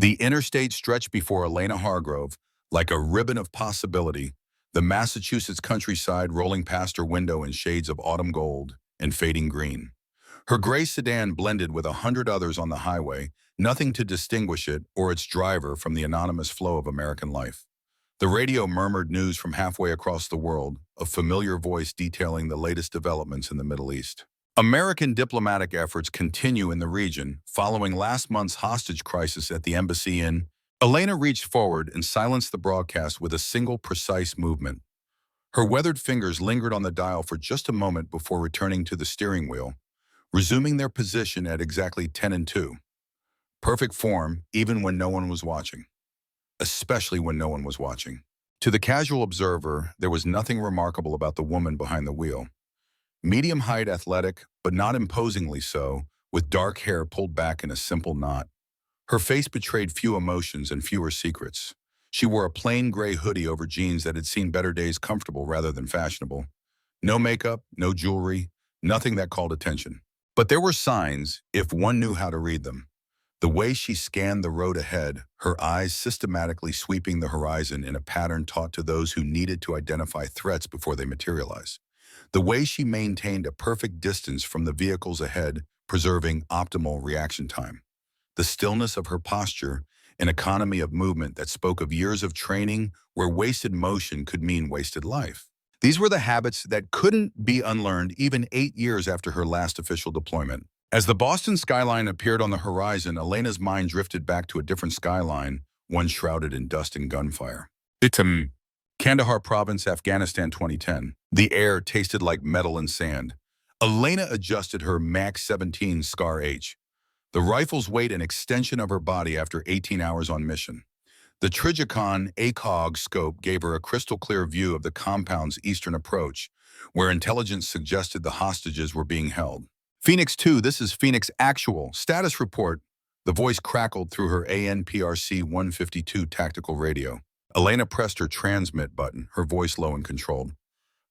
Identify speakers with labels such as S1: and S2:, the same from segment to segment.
S1: The interstate stretched before Elena Hargrove like a ribbon of possibility, the Massachusetts countryside rolling past her window in shades of autumn gold and fading green. Her gray sedan blended with 100 others on the highway, nothing to distinguish it or its driver from the anonymous flow of American life. The radio murmured news from halfway across the world, a familiar voice detailing the latest developments in the Middle East. American diplomatic efforts continue in the region following last month's hostage crisis at the embassy in. Elena reached forward and silenced the broadcast with a single precise movement. Her weathered fingers lingered on the dial for just a moment before returning to the steering wheel, resuming their position at exactly 10 and 2. Perfect form, even when no one was watching. Especially when no one was watching. To the casual observer, there was nothing remarkable about the woman behind the wheel. Medium height, athletic, but not imposingly so, with dark hair pulled back in a simple knot. Her face betrayed few emotions and fewer secrets. She wore a plain gray hoodie over jeans that had seen better days, comfortable rather than fashionable. No makeup, no jewelry, nothing that called attention. But there were signs, if one knew how to read them. The way she scanned the road ahead, her eyes systematically sweeping the horizon in a pattern taught to those who needed to identify threats before they materialize. The way she maintained a perfect distance from the vehicles ahead, preserving optimal reaction time. The stillness of her posture, an economy of movement that spoke of years of training where wasted motion could mean wasted life. These were the habits that couldn't be unlearned even 8 years after her last official deployment. As the Boston skyline appeared on the horizon, Elena's mind drifted back to a different skyline, one shrouded in dust and gunfire. Kandahar Province, Afghanistan, 2010. The air tasted like metal and sand. Elena adjusted her Max 17 Scar H. The rifle's weight an extension of her body after 18 hours on mission. The Trijicon ACOG scope gave her a crystal-clear view of the compound's eastern approach, where intelligence suggested the hostages were being held. Phoenix 2, this is Phoenix Actual. Status report. The voice crackled through her ANPRC 152 tactical radio. Elena pressed her transmit button, her voice low and controlled.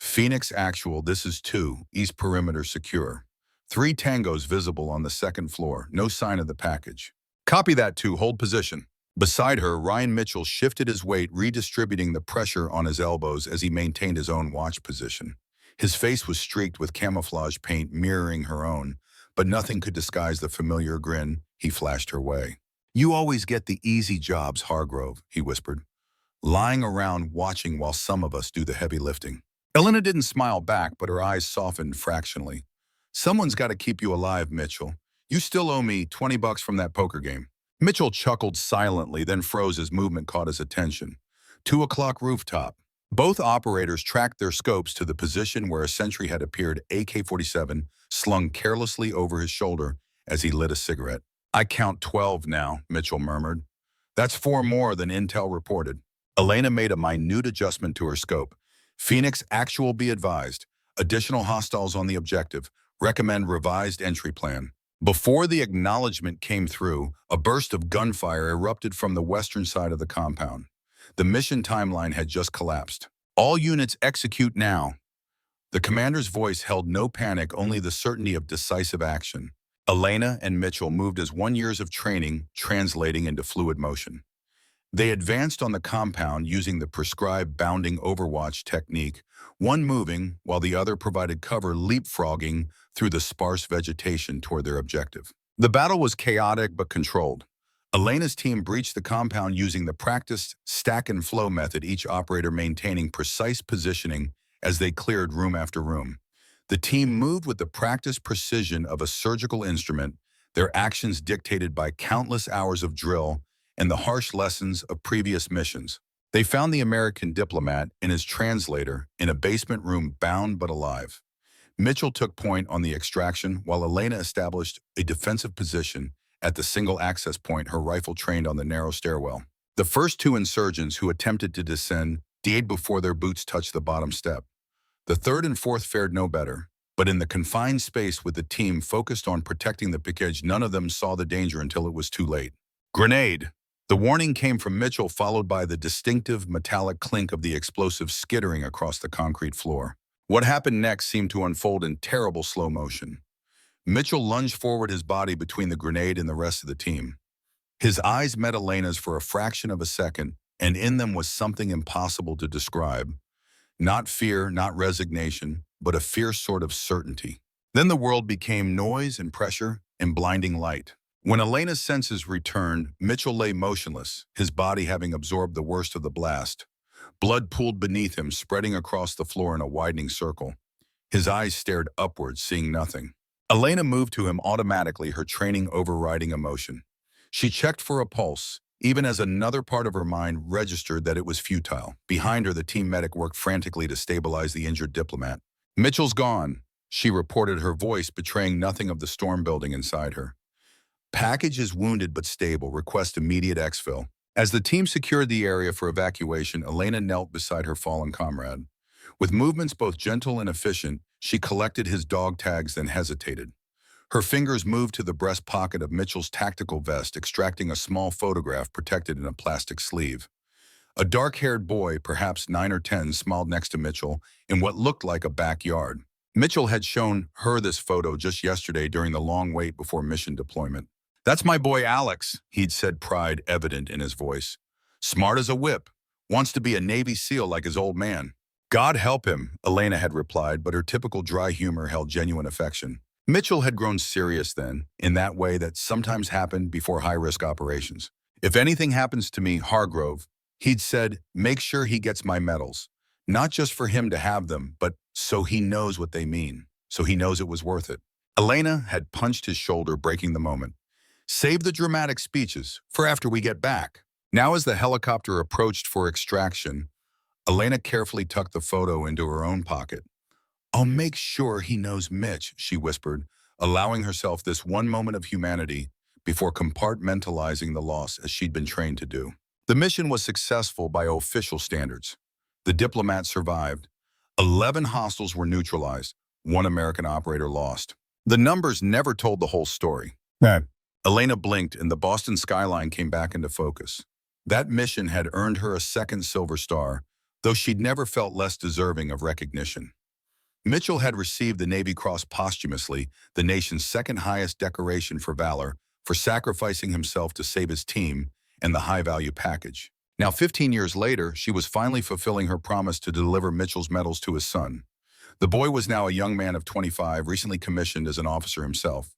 S1: Phoenix Actual, this is 2, East Perimeter secure. 3 tangos visible on the second floor, no sign of the package. Copy that 2, hold position. Beside her, Ryan Mitchell shifted his weight, redistributing the pressure on his elbows as he maintained his own watch position. His face was streaked with camouflage paint mirroring her own, but nothing could disguise the familiar grin he flashed her way. You always get the easy jobs, Hargrove, he whispered, lying around watching while some of us do the heavy lifting. Elena didn't smile back, but her eyes softened fractionally. Someone's got to keep you alive, Mitchell. You still owe me $20 from that poker game. Mitchell chuckled silently, then froze as movement caught his attention. 2 o'clock rooftop. Both operators tracked their scopes to the position where a sentry had appeared, AK-47, slung carelessly over his shoulder as he lit a cigarette. I count 12 now, Mitchell murmured. That's 4 more than Intel reported. Elena made a minute adjustment to her scope. Phoenix Actual, be advised. Additional hostiles on the objective. Recommend revised entry plan. Before the acknowledgement came through, a burst of gunfire erupted from the western side of the compound. The mission timeline had just collapsed. All units execute now. The commander's voice held no panic, only the certainty of decisive action. Elena and Mitchell moved as 1 year of training translating into fluid motion. They advanced on the compound using the prescribed bounding overwatch technique, one moving while the other provided cover, leapfrogging through the sparse vegetation toward their objective. The battle was chaotic but controlled. Elena's team breached the compound using the practiced stack and flow method, each operator maintaining precise positioning as they cleared room after room. The team moved with the practiced precision of a surgical instrument, their actions dictated by countless hours of drill and the harsh lessons of previous missions. They found the American diplomat and his translator in a basement room, bound but alive. Mitchell took point on the extraction while Elena established a defensive position at the single access point, her rifle trained on the narrow stairwell. The first 2 insurgents who attempted to descend died before their boots touched the bottom step. The third and fourth fared no better, but in the confined space with the team focused on protecting the package, none of them saw the danger until it was too late. Grenade! The warning came from Mitchell, followed by the distinctive metallic clink of the explosive skittering across the concrete floor. What happened next seemed to unfold in terrible slow motion. Mitchell lunged forward, his body between the grenade and the rest of the team. His eyes met Elena's for a fraction of a second, and in them was something impossible to describe. Not fear, not resignation, but a fierce sort of certainty. Then the world became noise and pressure and blinding light. When Elena's senses returned, Mitchell lay motionless, his body having absorbed the worst of the blast. Blood pooled beneath him, spreading across the floor in a widening circle. His eyes stared upwards, seeing nothing. Elena moved to him automatically, her training overriding emotion. She checked for a pulse, even as another part of her mind registered that it was futile. Behind her, the team medic worked frantically to stabilize the injured diplomat. "Mitchell's gone," she reported, her voice betraying nothing of the storm building inside her. "Package is wounded but stable. Request immediate exfil." As the team secured the area for evacuation, Elena knelt beside her fallen comrade. With movements both gentle and efficient, she collected his dog tags, then hesitated. Her fingers moved to the breast pocket of Mitchell's tactical vest, extracting a small photograph protected in a plastic sleeve. A dark-haired boy, perhaps 9 or 10, smiled next to Mitchell in what looked like a backyard. Mitchell had shown her this photo just yesterday during the long wait before mission deployment. "That's my boy Alex," he'd said, pride evident in his voice. "Smart as a whip. Wants to be a Navy SEAL like his old man." "God help him," Elena had replied, but her typical dry humor held genuine affection. Mitchell had grown serious then, in that way that sometimes happened before high-risk operations. "If anything happens to me, Hargrove," he'd said, "make sure he gets my medals. Not just for him to have them, but so he knows what they mean, so he knows it was worth it." Elena had punched his shoulder, breaking the moment. "Save the dramatic speeches for after we get back." Now as the helicopter approached for extraction, Elena carefully tucked the photo into her own pocket. "I'll make sure he knows Mitch," she whispered, allowing herself this one moment of humanity before compartmentalizing the loss as she'd been trained to do. The mission was successful by official standards. The diplomat survived. 11 hostiles were neutralized. 1 American operator lost. The numbers never told the whole story.
S2: Right.
S1: Elena blinked and the Boston skyline came back into focus. That mission had earned her a second Silver Star, though she'd never felt less deserving of recognition. Mitchell had received the Navy Cross posthumously, the nation's second highest decoration for valor, for sacrificing himself to save his team and the high-value package. Now, 15 years later, she was finally fulfilling her promise to deliver Mitchell's medals to his son. The boy was now a young man of 25, recently commissioned as an officer himself.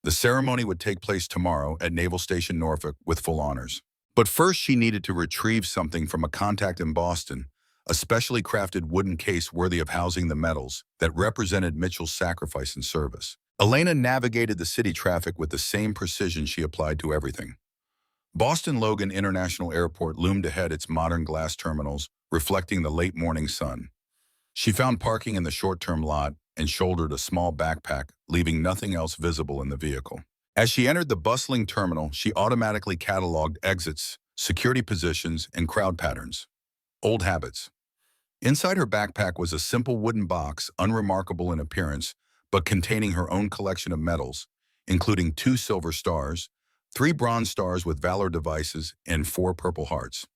S1: The ceremony would take place tomorrow at Naval Station Norfolk with full honors. But first, she needed to retrieve something from a contact in Boston, a specially crafted wooden case worthy of housing the medals that represented Mitchell's sacrifice and service. Elena navigated the city traffic with the same precision she applied to everything. Boston Logan International Airport loomed ahead, its modern glass terminals reflecting the late morning sun. She found parking in the short-term lot and shouldered a small backpack, leaving nothing else visible in the vehicle. As she entered the bustling terminal, she automatically cataloged exits, security positions, and crowd patterns. Old habits. Inside her backpack was a simple wooden box, unremarkable in appearance, but containing her own collection of medals, including 2 Silver Stars, 3 Bronze Stars with Valor devices, and 4 Purple Hearts.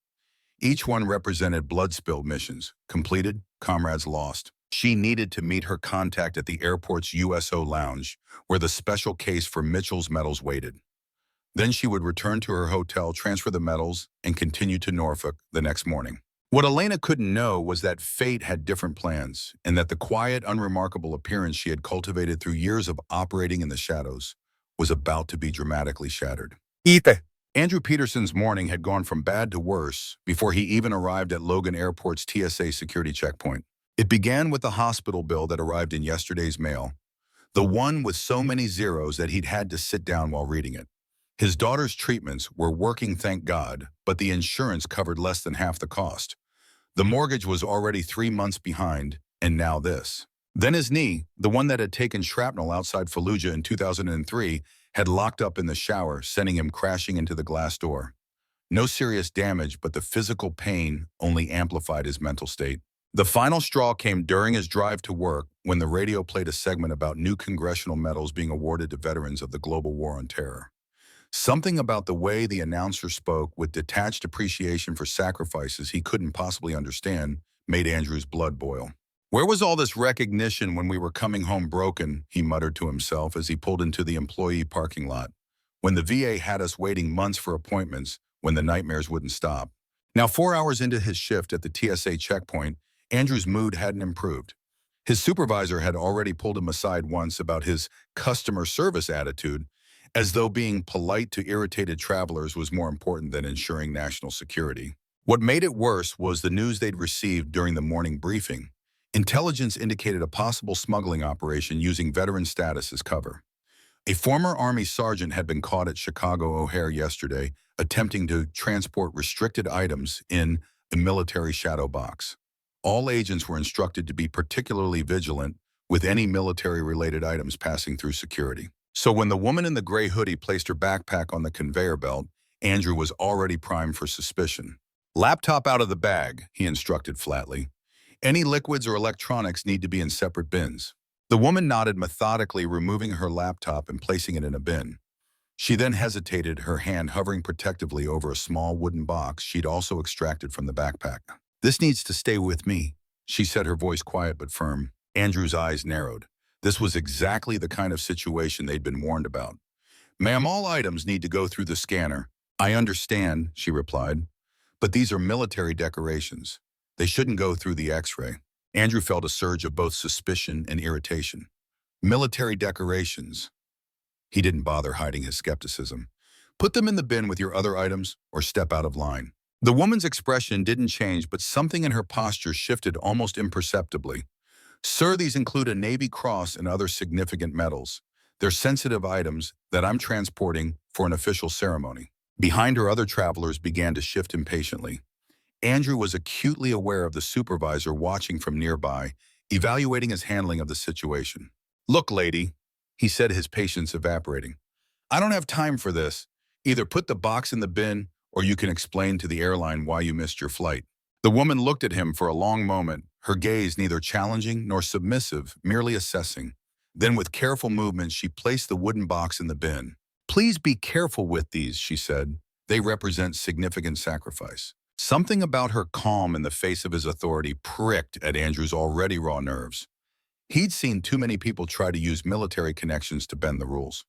S1: Each one represented blood-spilled missions, completed, comrades lost. She needed to meet her contact at the airport's USO lounge, where the special case for Mitchell's medals waited. Then she would return to her hotel, transfer the medals, and continue to Norfolk the next morning. What Elena couldn't know was that fate had different plans, and that the quiet, unremarkable appearance she had cultivated through years of operating in the shadows was about to be dramatically shattered.
S2: Ite.
S1: Andrew Peterson's morning had gone from bad to worse before he even arrived at Logan Airport's TSA security checkpoint. It began with the hospital bill that arrived in yesterday's mail, the one with so many zeros that he'd had to sit down while reading it. His daughter's treatments were working, thank God, but the insurance covered less than half the cost. The mortgage was already 3 months behind, and now this. Then his knee, the one that had taken shrapnel outside Fallujah in 2003, had locked up in the shower, sending him crashing into the glass door. No serious damage, but the physical pain only amplified his mental state. The final straw came during his drive to work when the radio played a segment about new congressional medals being awarded to veterans of the global war on terror. Something about the way the announcer spoke with detached appreciation for sacrifices he couldn't possibly understand made Andrew's blood boil. "Where was all this recognition when we were coming home broken?" he muttered to himself as he pulled into the employee parking lot. when the VA had us waiting months for appointments when the nightmares wouldn't stop. Now, 4 hours into his shift at the TSA checkpoint, Andrew's mood hadn't improved. His supervisor had already pulled him aside once about his customer service attitude, as though being polite to irritated travelers was more important than ensuring national security. What made it worse was the news they'd received during the morning briefing. Intelligence indicated a possible smuggling operation using veteran status as cover. A former Army sergeant had been caught at Chicago O'Hare yesterday attempting to transport restricted items in a military shadow box. All agents were instructed to be particularly vigilant with any military-related items passing through security. So when the woman in the gray hoodie placed her backpack on the conveyor belt, Andrew was already primed for suspicion. "Laptop out of the bag," he instructed flatly. "Any liquids or electronics need to be in separate bins." The woman nodded methodically, removing her laptop and placing it in a bin. She then hesitated, her hand hovering protectively over a small wooden box she'd also extracted from the backpack. "This needs to stay with me," she said, her voice quiet but firm. Andrew's eyes narrowed. This was exactly the kind of situation they'd been warned about. "Ma'am, all items need to go through the scanner." "I understand," she replied, "but these are military decorations. They shouldn't go through the X-ray." Andrew felt a surge of both suspicion and irritation. Military decorations. He didn't bother hiding his skepticism. "Put them in the bin with your other items or step out of line." The woman's expression didn't change, but something in her posture shifted almost imperceptibly. "Sir, these include a Navy Cross and other significant medals. They're sensitive items that I'm transporting for an official ceremony." Behind her, other travelers began to shift impatiently. Andrew was acutely aware of the supervisor watching from nearby, evaluating his handling of the situation. "Look, lady," he said, his patience evaporating. "I don't have time for this. Either put the box in the bin or you can explain to the airline why you missed your flight." The woman looked at him for a long moment, her gaze neither challenging nor submissive, merely assessing. Then with careful movement, she placed the wooden box in the bin. "Please be careful with these," she said. "They represent significant sacrifice." Something about her calm in the face of his authority pricked at Andrew's already raw nerves. He'd seen too many people try to use military connections to bend the rules.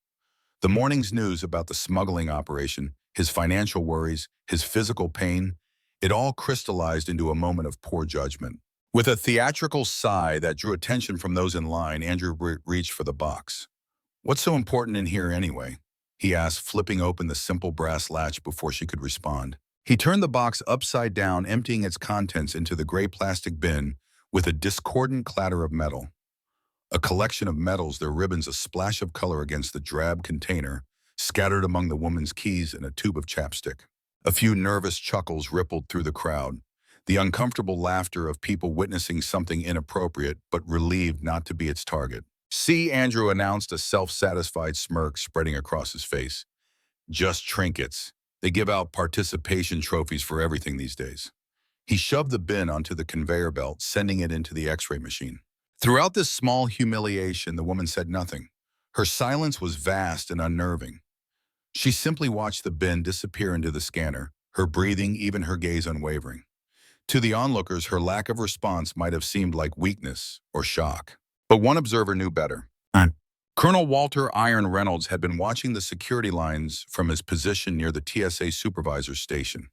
S1: The morning's news about the smuggling operation, his financial worries, his physical pain, it all crystallized into a moment of poor judgment. With a theatrical sigh that drew attention from those in line, Andrew reached for the box. "What's so important in here anyway?" he asked, flipping open the simple brass latch before she could respond. He turned the box upside down, emptying its contents into the gray plastic bin with a discordant clatter of metal. A collection of metals, their ribbons a splash of color against the drab container, scattered among the woman's keys and a tube of chapstick. A few nervous chuckles rippled through the crowd, the uncomfortable laughter of people witnessing something inappropriate but relieved not to be its target. "See," Andrew announced, a self-satisfied smirk spreading across his face. "Just trinkets. They give out participation trophies for everything these days." He shoved the bin onto the conveyor belt, sending it into the X-ray machine. Throughout this small humiliation, the woman said nothing. Her silence was vast and unnerving. She simply watched the bin disappear into the scanner, her breathing, even her gaze unwavering. To the onlookers, her lack of response might have seemed like weakness or shock. But one observer knew better. Colonel Walter Iron Reynolds had been watching the security lines from his position near the TSA supervisor's station.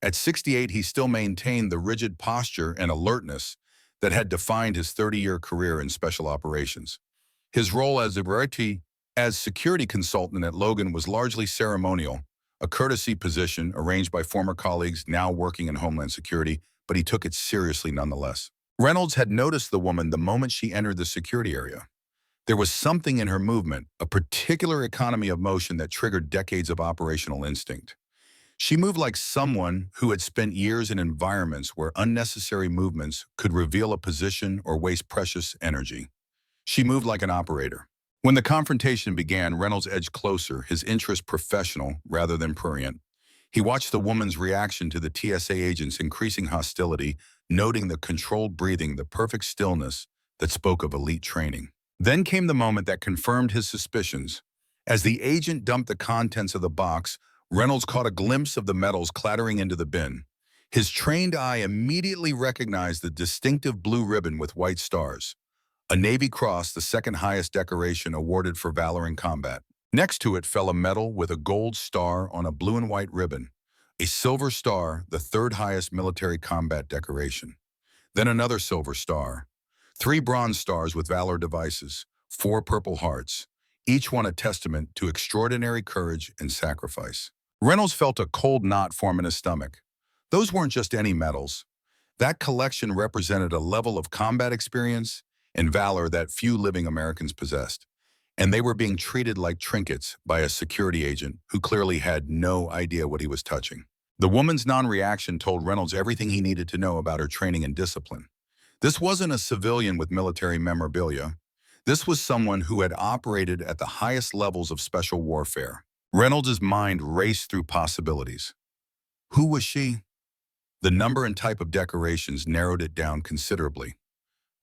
S1: At 68, he still maintained the rigid posture and alertness that had defined his 30-year career in special operations. His role as security consultant at Logan was largely ceremonial, a courtesy position arranged by former colleagues now working in Homeland Security, but he took it seriously nonetheless. Reynolds had noticed the woman the moment she entered the security area. There was something in her movement, a particular economy of motion that triggered decades of operational instinct. She moved like someone who had spent years in environments where unnecessary movements could reveal a position or waste precious energy. She moved like an operator. When the confrontation began, Reynolds edged closer, his interest professional rather than prurient. He watched the woman's reaction to the TSA agent's increasing hostility, noting the controlled breathing, the perfect stillness that spoke of elite training. Then came the moment that confirmed his suspicions. As the agent dumped the contents of the box, Reynolds caught a glimpse of the metals clattering into the bin. His trained eye immediately recognized the distinctive blue ribbon with white stars, a Navy Cross, the second highest decoration awarded for valor in combat. Next to it fell a medal with a gold star on a blue and white ribbon, a silver star, the third highest military combat decoration. Then another silver star, three bronze stars with valor devices, four purple hearts, each one a testament to extraordinary courage and sacrifice. Reynolds felt a cold knot form in his stomach. Those weren't just any medals. That collection represented a level of combat experience and valor that few living Americans possessed. And they were being treated like trinkets by a security agent who clearly had no idea what he was touching. The woman's non-reaction told Reynolds everything he needed to know about her training and discipline. This wasn't a civilian with military memorabilia. This was someone who had operated at the highest levels of special warfare. Reynolds' mind raced through possibilities. Who was she? The number and type of decorations narrowed it down considerably.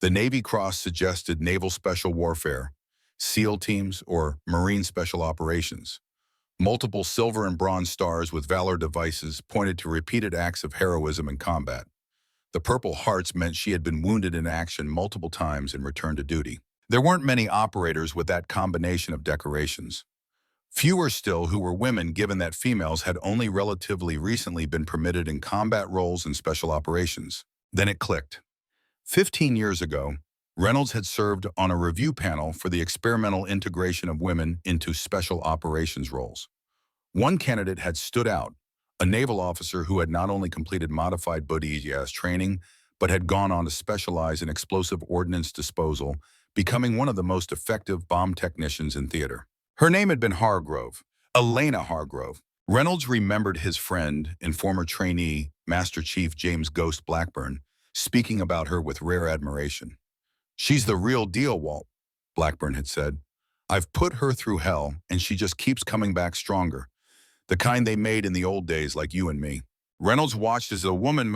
S1: The Navy Cross suggested Naval Special Warfare, SEAL teams, or Marine Special Operations. Multiple silver and bronze stars with valor devices pointed to repeated acts of heroism in combat. The Purple Hearts meant she had been wounded in action multiple times and returned to duty. There weren't many operators with that combination of decorations. Fewer still who were women, given that females had only relatively recently been permitted in combat roles and special operations. Then it clicked. 15 years ago, Reynolds had served on a review panel for the experimental integration of women into special operations roles. One candidate had stood out, a naval officer who had not only completed modified BODIAS training, but had gone on to specialize in explosive ordnance disposal, becoming one of the most effective bomb technicians in theater. Her name had been Hargrove, Elena Hargrove. Reynolds remembered his friend and former trainee, Master Chief James Ghost Blackburn, speaking about her with rare admiration. "She's the real deal, Walt," Blackburn had said. "I've put her through hell, and she just keeps coming back stronger. The kind they made in the old days, like you and me." Reynolds watched as a woman,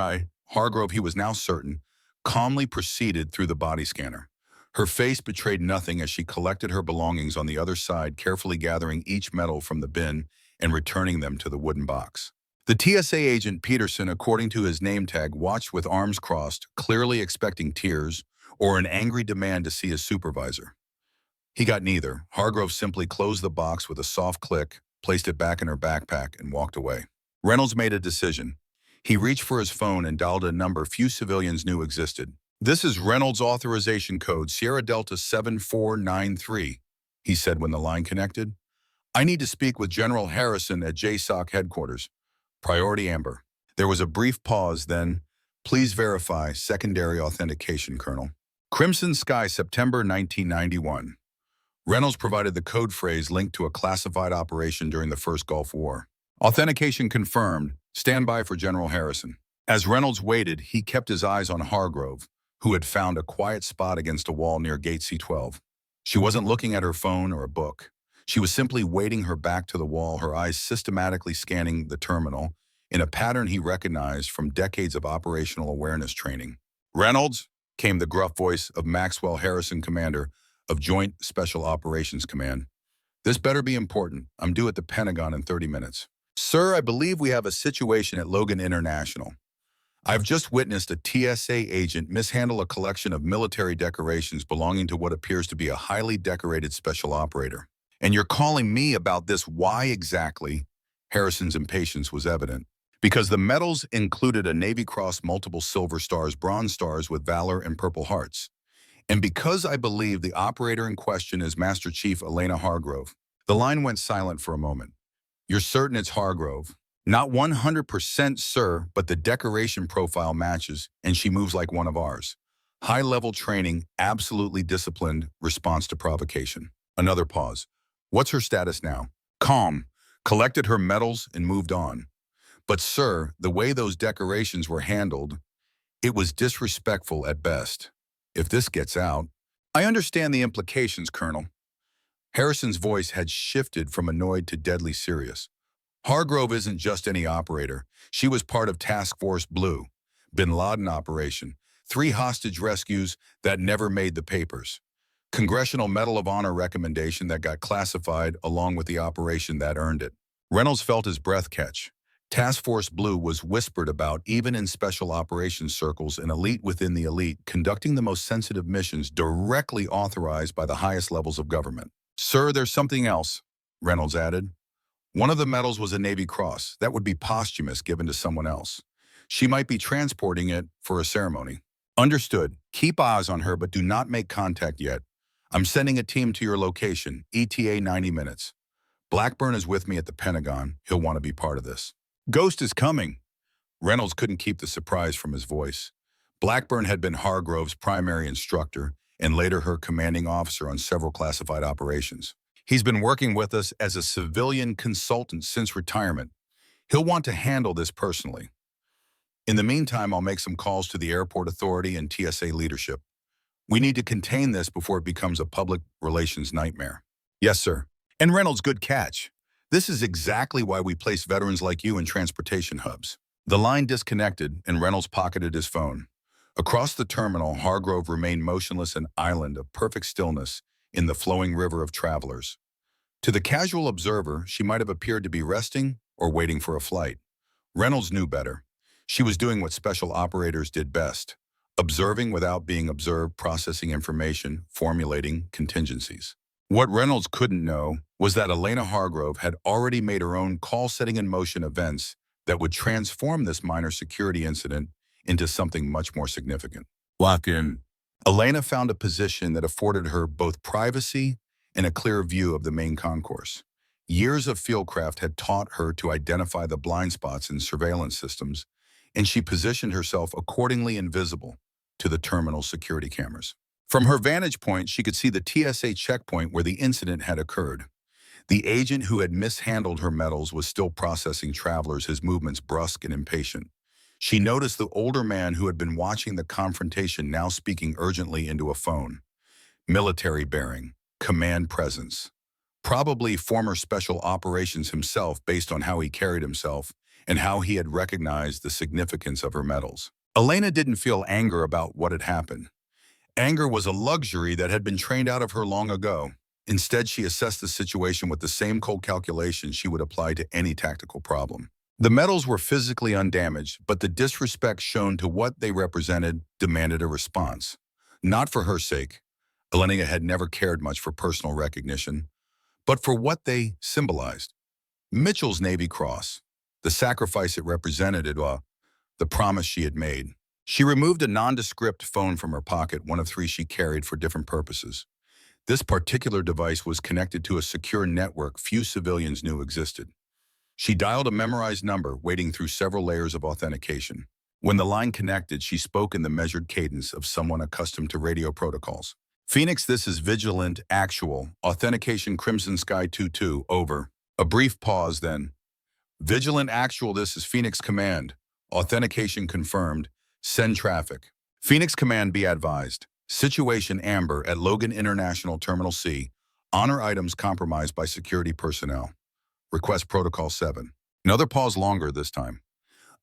S1: Hargrove, he was now certain, calmly proceeded through the body scanner. Her face betrayed nothing as she collected her belongings on the other side, carefully gathering each medal from the bin and returning them to the wooden box. The TSA agent Peterson, according to his name tag, watched with arms crossed, clearly expecting tears or an angry demand to see his supervisor. He got neither. Hargrove simply closed the box with a soft click, placed it back in her backpack, and walked away. Reynolds made a decision. He reached for his phone and dialed a number few civilians knew existed. "This is Reynolds' authorization code, Sierra Delta 7493, he said when the line connected. "I need to speak with General Harrison at JSOC headquarters. Priority Amber." There was a brief pause, then, "Please verify secondary authentication, Colonel." Crimson Sky, September 1991. Reynolds provided the code phrase linked to a classified operation during the First Gulf War. "Authentication confirmed. Stand by for General Harrison." As Reynolds waited, he kept his eyes on Hargrove, who had found a quiet spot against a wall near Gate C12. She wasn't looking at her phone or a book. She was simply waiting, her back to the wall, her eyes systematically scanning the terminal in a pattern he recognized from decades of operational awareness training. "Reynolds?" came the gruff voice of Maxwell Harrison, commander of Joint Special Operations Command. "This better be important. I'm due at the Pentagon in 30 minutes. Sir, I believe we have a situation at Logan International. I've just witnessed a TSA agent mishandle a collection of military decorations belonging to what appears to be a highly decorated special operator. And you're calling me about this? Why exactly?" Harrison's impatience was evident. "Because the medals included a Navy Cross, multiple silver stars, bronze stars with valor, and purple hearts. And because I believe the operator in question is Master Chief Elena Hargrove." The line went silent for a moment. "You're certain it's Hargrove?" "Not 100%, sir, but the decoration profile matches, and she moves like one of ours. High-level training, absolutely disciplined, response to provocation." Another pause. "What's her status now?" "Calm. Collected her medals and moved on." "But sir, the way those decorations were handled, it was disrespectful at best. If this gets out—" "I understand the implications, Colonel." Harrison's voice had shifted from annoyed to deadly serious. "Hargrove isn't just any operator. She was part of Task Force Blue, Bin Laden operation, 3 hostage rescues that never made the papers, Congressional Medal of Honor recommendation that got classified along with the operation that earned it." Reynolds felt his breath catch. Task Force Blue was whispered about even in special operations circles, an elite within the elite, conducting the most sensitive missions directly authorized by the highest levels of government. "Sir, there's something else." Reynolds added. One of the medals was a Navy Cross. That would be posthumous, given to someone else. She might be transporting it for a ceremony. Understood. Keep eyes on her, but do not make contact yet. I'm sending a team to your location, ETA 90 minutes. Blackburn is with me at the Pentagon. He'll want to be part of this. Ghost is coming. Reynolds couldn't keep the surprise from his voice. Blackburn had been Hargrove's primary instructor and later her commanding officer on several classified operations. He's been working with us as a civilian consultant since retirement. He'll want to handle this personally. In the meantime, I'll make some calls to the airport authority and TSA leadership. We need to contain this before it becomes a public relations nightmare. Yes, sir. And Reynolds, good catch. This is exactly why we place veterans like you in transportation hubs. The line disconnected and Reynolds pocketed his phone. Across the terminal, Hargrove remained motionless, an island of perfect stillness in the flowing river of travelers. To the casual observer, she might have appeared to be resting or waiting for a flight. Reynolds knew better. She was doing what special operators did best, observing without being observed, processing information, formulating contingencies. What Reynolds couldn't know was that Elena Hargrove had already made her own call-setting in motion events that would transform this minor security incident into something much more significant. Lock in. Elena found a position that afforded her both privacy and a clear view of the main concourse. Years of fieldcraft had taught her to identify the blind spots in surveillance systems, and she positioned herself accordingly invisible to the terminal security cameras. From her vantage point, she could see the TSA checkpoint where the incident had occurred. The agent who had mishandled her medals was still processing travelers, his movements brusque and impatient. She noticed the older man who had been watching the confrontation now speaking urgently into a phone. Military bearing, command presence. Probably former special operations himself based on how he carried himself and how he had recognized the significance of her medals. Elena didn't feel anger about what had happened. Anger was a luxury that had been trained out of her long ago. Instead, she assessed the situation with the same cold calculation she would apply to any tactical problem. The medals were physically undamaged, but the disrespect shown to what they represented demanded a response. Not for her sake. Elena had never cared much for personal recognition, but for what they symbolized. Mitchell's Navy Cross, the sacrifice it represented, the promise she had made. She removed a nondescript phone from her pocket, one of three she carried for different purposes. This particular device was connected to a secure network few civilians knew existed. She dialed a memorized number, wading through several layers of authentication. When the line connected, she spoke in the measured cadence of someone accustomed to radio protocols. Phoenix, this is Vigilant Actual. Authentication Crimson Sky 22, over. A brief pause, then. Vigilant Actual, this is Phoenix Command. Authentication confirmed. Send traffic. Phoenix Command, be advised. Situation Amber at Logan International Terminal C. Honor items compromised by security personnel. Request Protocol 7. Another pause, longer this time.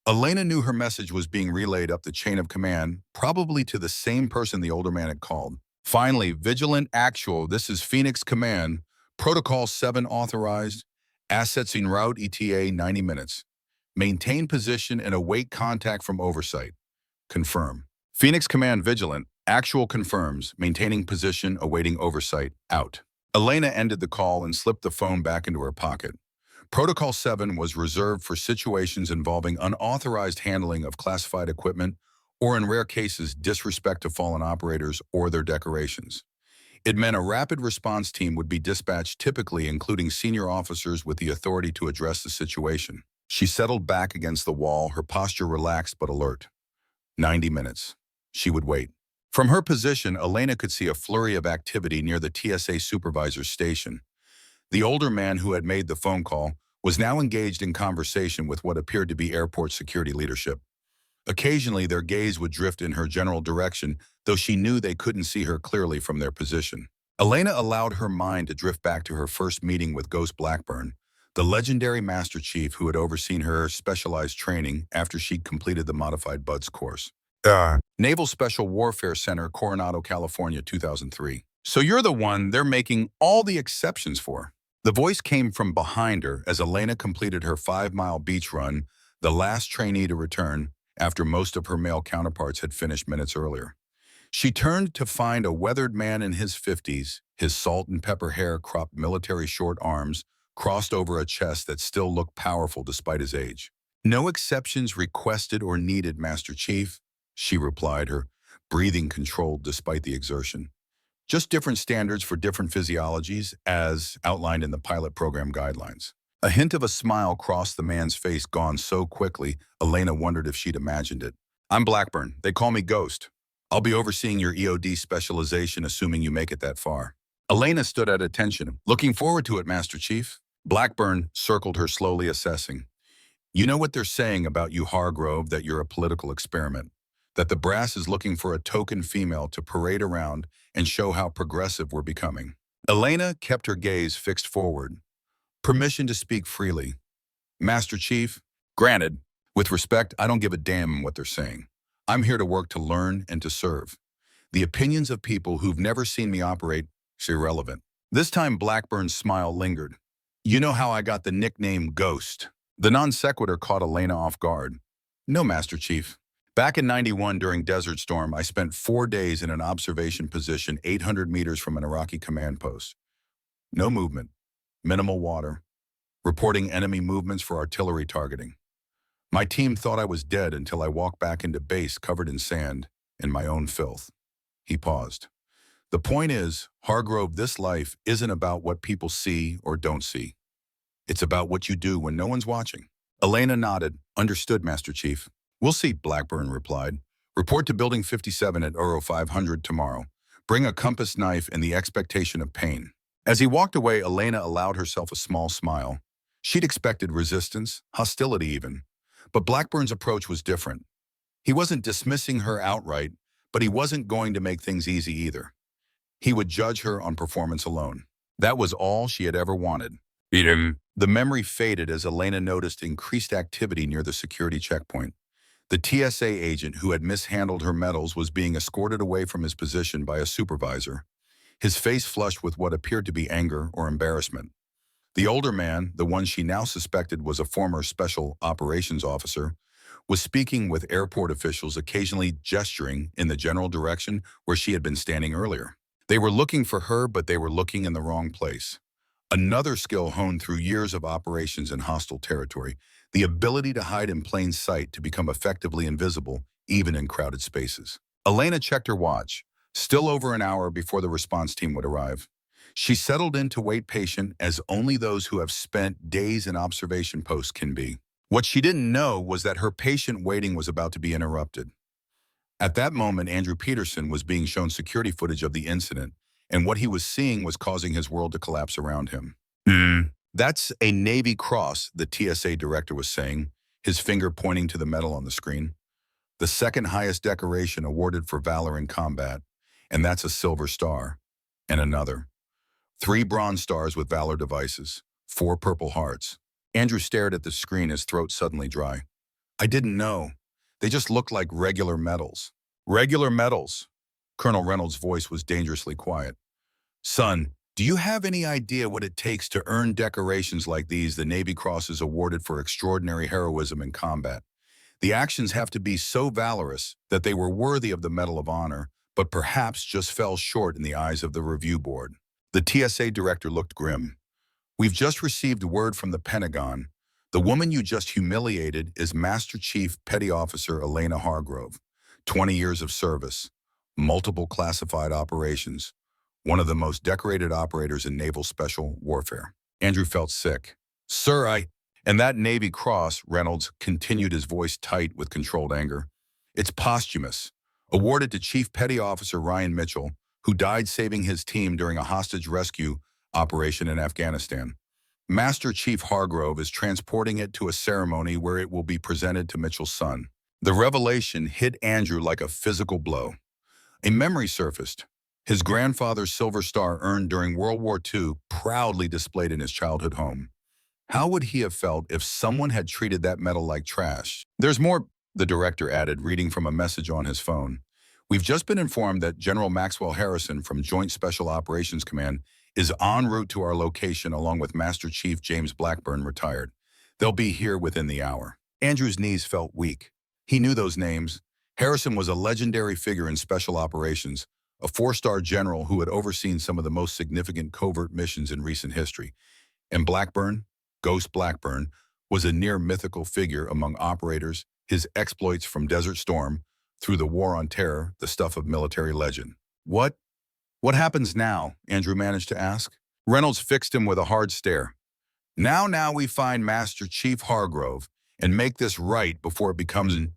S1: Elena knew her message was being relayed up the chain of command, probably to the same person the older man had called. Finally, Vigilant Actual, this is Phoenix Command. Protocol 7 authorized. Assets en route, ETA 90 minutes. Maintain position and await contact from oversight. Confirm. Phoenix Command Vigilant. Actual confirms. Maintaining position, awaiting oversight. Out. Elena ended the call and slipped the phone back into her pocket. Protocol 7 was reserved for situations involving unauthorized handling of classified equipment or, in rare cases, disrespect to fallen operators or their decorations. It meant a rapid response team would be dispatched, typically including senior officers with the authority to address the situation. She settled back against the wall, her posture relaxed but alert. 90 minutes. She would wait. From her position, Elena could see a flurry of activity near the TSA supervisor's station. The older man who had made the phone call was now engaged in conversation with what appeared to be airport security leadership. Occasionally, their gaze would drift in her general direction, though she knew they couldn't see her clearly from their position. Elena allowed her mind to drift back to her first meeting with Ghost Blackburn, the legendary Master Chief who had overseen her specialized training after she'd completed the Modified Buds course. Naval Special Warfare Center, Coronado, California, 2003. So you're the one they're making all the exceptions for. The voice came from behind her as Elena completed her 5-mile beach run, the last trainee to return after most of her male counterparts had finished minutes earlier. She turned to find a weathered man in his 50s, his salt and pepper hair cropped military short arms crossed over a chest that still looked powerful despite his age. "No exceptions requested or needed, Master Chief," she replied, her breathing controlled despite the exertion. "Just different standards for different physiologies, as outlined in the pilot program guidelines." A hint of a smile crossed the man's face, gone so quickly, Elena wondered if she'd imagined it. "I'm Blackburn. They call me Ghost. I'll be overseeing your EOD specialization, assuming you make it that far." Elena stood at attention. "Looking forward to it, Master Chief." Blackburn circled her, slowly assessing. "You know what they're saying about you, Hargrove, that you're a political experiment, that the brass is looking for a token female to parade around and show how progressive we're becoming." Elena kept her gaze fixed forward. "Permission to speak freely. Master Chief?" "Granted. With respect, I don't give a damn what they're saying. I'm here to work, to learn, and to serve. The opinions of people who've never seen me operate is irrelevant." This time Blackburn's smile lingered. "You know how I got the nickname Ghost?" The non sequitur caught Elena off guard. "No, Master Chief. Back in '91 during Desert Storm, I spent 4 days in an observation position 800 meters from an Iraqi command post. No movement, minimal water, reporting enemy movements for artillery targeting. My team thought I was dead until I walked back into base covered in sand and my own filth." He paused. "The point is, Hargrove, this life isn't about what people see or don't see. It's about what you do when no one's watching." Elena nodded. "Understood, Master Chief." "We'll see," Blackburn replied. "Report to Building 57 at Euro 500 tomorrow. Bring a compass knife and the expectation of pain." As he walked away, Elena allowed herself a small smile. She'd expected resistance, hostility even. But Blackburn's approach was different. He wasn't dismissing her outright, but he wasn't going to make things easy either. He would judge her on performance alone. That was all she had ever wanted. "Beat him." The memory faded as Elena noticed increased activity near the security checkpoint. The TSA agent who had mishandled her medals was being escorted away from his position by a supervisor, his face flushed with what appeared to be anger or embarrassment. The older man, the one she now suspected was a former special operations officer, was speaking with airport officials, occasionally gesturing in the general direction where she had been standing earlier. They were looking for her, but they were looking in the wrong place. Another skill honed through years of operations in hostile territory, the ability to hide in plain sight, to become effectively invisible, even in crowded spaces. Elena checked her watch. Still over an hour before the response team would arrive. She settled in to wait, patient as only those who have spent days in observation posts can be. What she didn't know was that her patient waiting was about to be interrupted. At that moment, Andrew Peterson was being shown security footage of the incident, and what he was seeing was causing his world to collapse around him. "That's a Navy Cross," the TSA director was saying, his finger pointing to the medal on the screen. "The second highest decoration awarded for valor in combat, and that's a Silver Star. And another. 3 bronze stars with valor devices, 4 purple hearts." Andrew stared at the screen, his throat suddenly dry. "I didn't know. They just looked like regular medals." "Regular medals." Colonel Reynolds' voice was dangerously quiet. "Son, do you have any idea what it takes to earn decorations like these? The Navy Cross is awarded for extraordinary heroism in combat. The actions have to be so valorous that they were worthy of the Medal of Honor, but perhaps just fell short in the eyes of the review board." The TSA director looked grim. "We've just received word from the Pentagon. The woman you just humiliated is Master Chief Petty Officer Elena Hargrove. 20 years of service, multiple classified operations, one of the most decorated operators in naval special warfare." Andrew felt sick. "Sir, And that Navy Cross," Reynolds continued, his voice tight with controlled anger, "it's posthumous, awarded to Chief Petty Officer Ryan Mitchell, who died saving his team during a hostage rescue operation in Afghanistan. Master Chief Hargrove is transporting it to a ceremony where it will be presented to Mitchell's son." The revelation hit Andrew like a physical blow. A memory surfaced. His grandfather's Silver Star, earned during World War II, proudly displayed in his childhood home. How would he have felt if someone had treated that medal like trash? "There's more," the director added, reading from a message on his phone. "We've just been informed that General Maxwell Harrison from Joint Special Operations Command is en route to our location along with Master Chief James Blackburn, retired. They'll be here within the hour." Andrew's knees felt weak. He knew those names. Harrison was a legendary figure in special operations, a 4-star general who had overseen some of the most significant covert missions in recent history. And Blackburn, Ghost Blackburn, was a near mythical figure among operators, his exploits from Desert Storm through the War on Terror, the stuff of military legend. What happens now? Andrew managed to ask. Reynolds fixed him with a hard stare. Now we find Master Chief Hargrove and make this right before it becomes an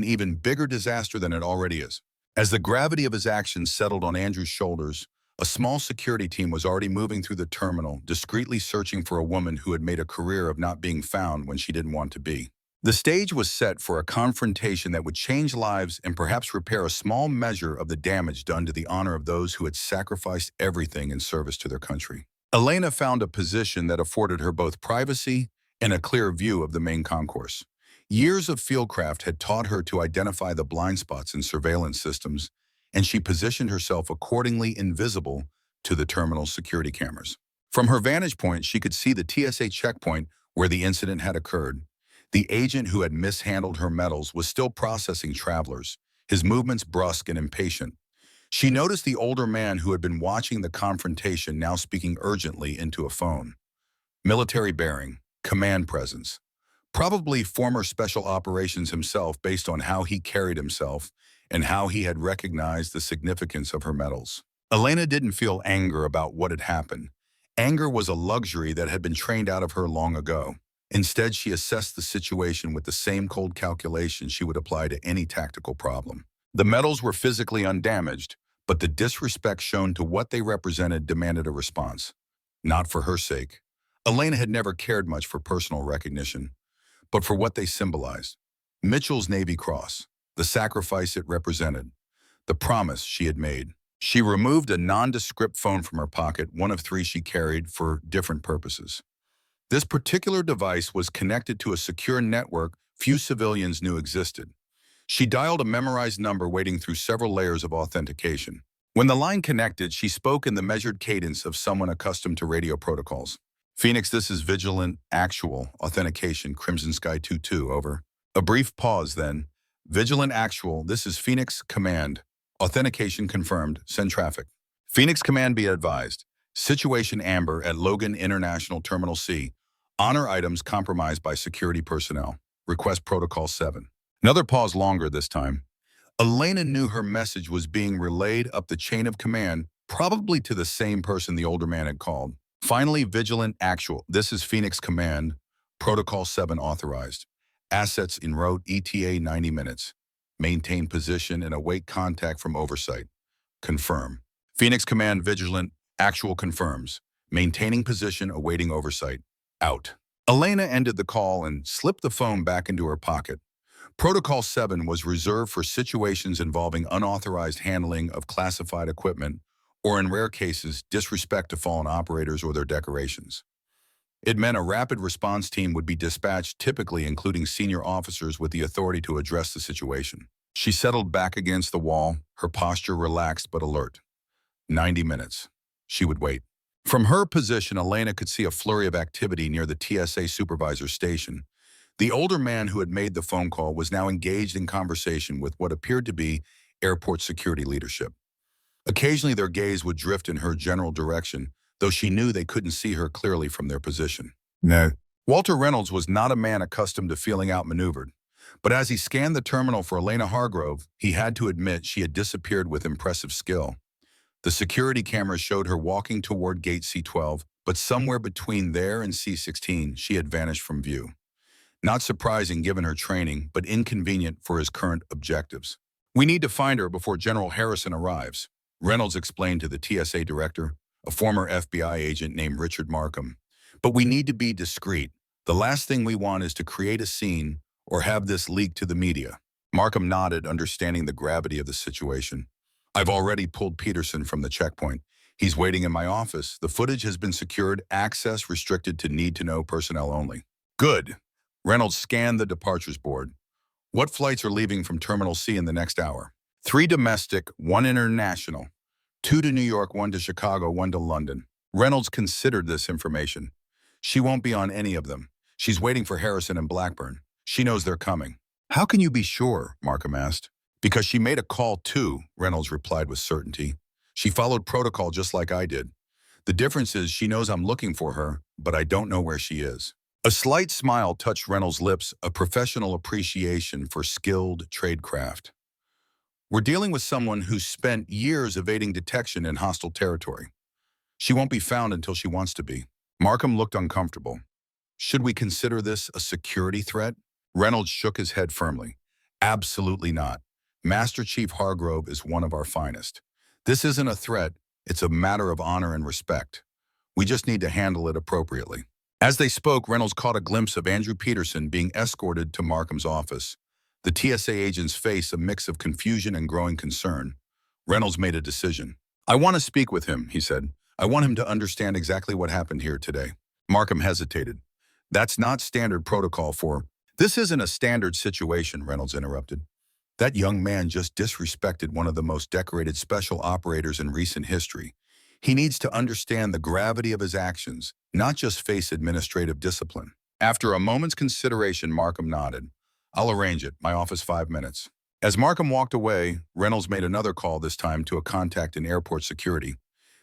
S1: even bigger disaster than it already is. As the gravity of his actions settled on Andrew's shoulders, a small security team was already moving through the terminal, discreetly searching for a woman who had made a career of not being found when she didn't want to be. The stage was set for a confrontation that would change lives and perhaps repair a small measure of the damage done to the honor of those who had sacrificed everything in service to their country. Elena found a position that afforded her both privacy and a clear view of the main concourse. Years of fieldcraft had taught her to identify the blind spots in surveillance systems, and she positioned herself accordingly invisible to the terminal's security cameras. From her vantage point, she could see the TSA checkpoint where the incident had occurred. The agent who had mishandled her metals was still processing travelers, his movements brusque and impatient. She noticed the older man who had been watching the confrontation now speaking urgently into a phone. Military bearing, command presence. Probably former special operations himself based on how he carried himself and how he had recognized the significance of her metals. Elena didn't feel anger about what had happened. Anger was a luxury that had been trained out of her long ago. Instead, she assessed the situation with the same cold calculation she would apply to any tactical problem. The metals were physically undamaged, but the disrespect shown to what they represented demanded a response. Not for her sake. Elena had never cared much for personal recognition, but for what they symbolized. Mitchell's Navy Cross, the sacrifice it represented, the promise she had made. She removed a nondescript phone from her pocket, one of three she carried for different purposes. This particular device was connected to a secure network few civilians knew existed. She dialed a memorized number, wading through several layers of authentication. When the line connected, she spoke in the measured cadence of someone accustomed to radio protocols. Phoenix, this is Vigilant Actual Authentication, Crimson Sky 2-2, over. A brief pause, then. Vigilant Actual, this is Phoenix Command. Authentication confirmed, send traffic. Phoenix Command, be advised. Situation Amber at Logan International Terminal C. Honor items compromised by security personnel. Request Protocol 7. Another pause, longer this time. Elena knew her message was being relayed up the chain of command, probably to the same person the older man had called. Finally, Vigilant Actual. This is Phoenix Command. Protocol 7 authorized. Assets en route, ETA 90 minutes. Maintain position and await contact from oversight. Confirm. Phoenix Command, Vigilant Actual confirms. Maintaining position, awaiting oversight. Out. Elena ended the call and slipped the phone back into her pocket. Protocol 7 was reserved for situations involving unauthorized handling of classified equipment or, in rare cases, disrespect to fallen operators or their decorations. It meant a rapid response team would be dispatched, typically including senior officers with the authority to address the situation. She settled back against the wall, her posture relaxed but alert. 90 minutes. She would wait. From her position, Elena could see a flurry of activity near the TSA supervisor's station. The older man who had made the phone call was now engaged in conversation with what appeared to be airport security leadership. Occasionally, their gaze would drift in her general direction, though she knew they couldn't see her clearly from their position. No. Walter Reynolds was not a man accustomed to feeling outmaneuvered, but as he scanned the terminal for Elena Hargrove, he had to admit she had disappeared with impressive skill. The security cameras showed her walking toward gate C12, but somewhere between there and C16, she had vanished from view. Not surprising given her training, but inconvenient for his current objectives. We need to find her before General Harrison arrives, Reynolds explained to the TSA director, a former FBI agent named Richard Markham. But we need to be discreet. The last thing we want is to create a scene or have this leak to the media. Markham nodded, understanding the gravity of the situation. I've already pulled Peterson from the checkpoint. He's waiting in my office. The footage has been secured, access restricted to need-to-know personnel only. Good. Reynolds scanned the departures board. What flights are leaving from Terminal C in the next hour? 3 domestic, 1 international. 2 to New York, 1 to Chicago, 1 to London. Reynolds considered this information. She won't be on any of them. She's waiting for Harrison and Blackburn. She knows they're coming. How can you be sure? Markham asked. Because she made a call too, Reynolds replied with certainty. She followed protocol just like I did. The difference is she knows I'm looking for her, but I don't know where she is. A slight smile touched Reynolds' lips, a professional appreciation for skilled tradecraft. We're dealing with someone who's spent years evading detection in hostile territory. She won't be found until she wants to be. Markham looked uncomfortable. Should we consider this a security threat? Reynolds shook his head firmly. Absolutely not. Master Chief Hargrove is one of our finest. This isn't a threat, it's a matter of honor and respect. We just need to handle it appropriately. As they spoke, Reynolds caught a glimpse of Andrew Peterson being escorted to Markham's office. The TSA agent's face a mix of confusion and growing concern. Reynolds made a decision. I want to speak with him, he said. I want him to understand exactly what happened here today. Markham hesitated. That's not standard protocol for... This isn't a standard situation, Reynolds interrupted. That young man just disrespected one of the most decorated special operators in recent history. He needs to understand the gravity of his actions, not just face administrative discipline. After a moment's consideration, Markham nodded. I'll arrange it. My office 5 minutes. As Markham walked away, Reynolds made another call, this time to a contact in airport security.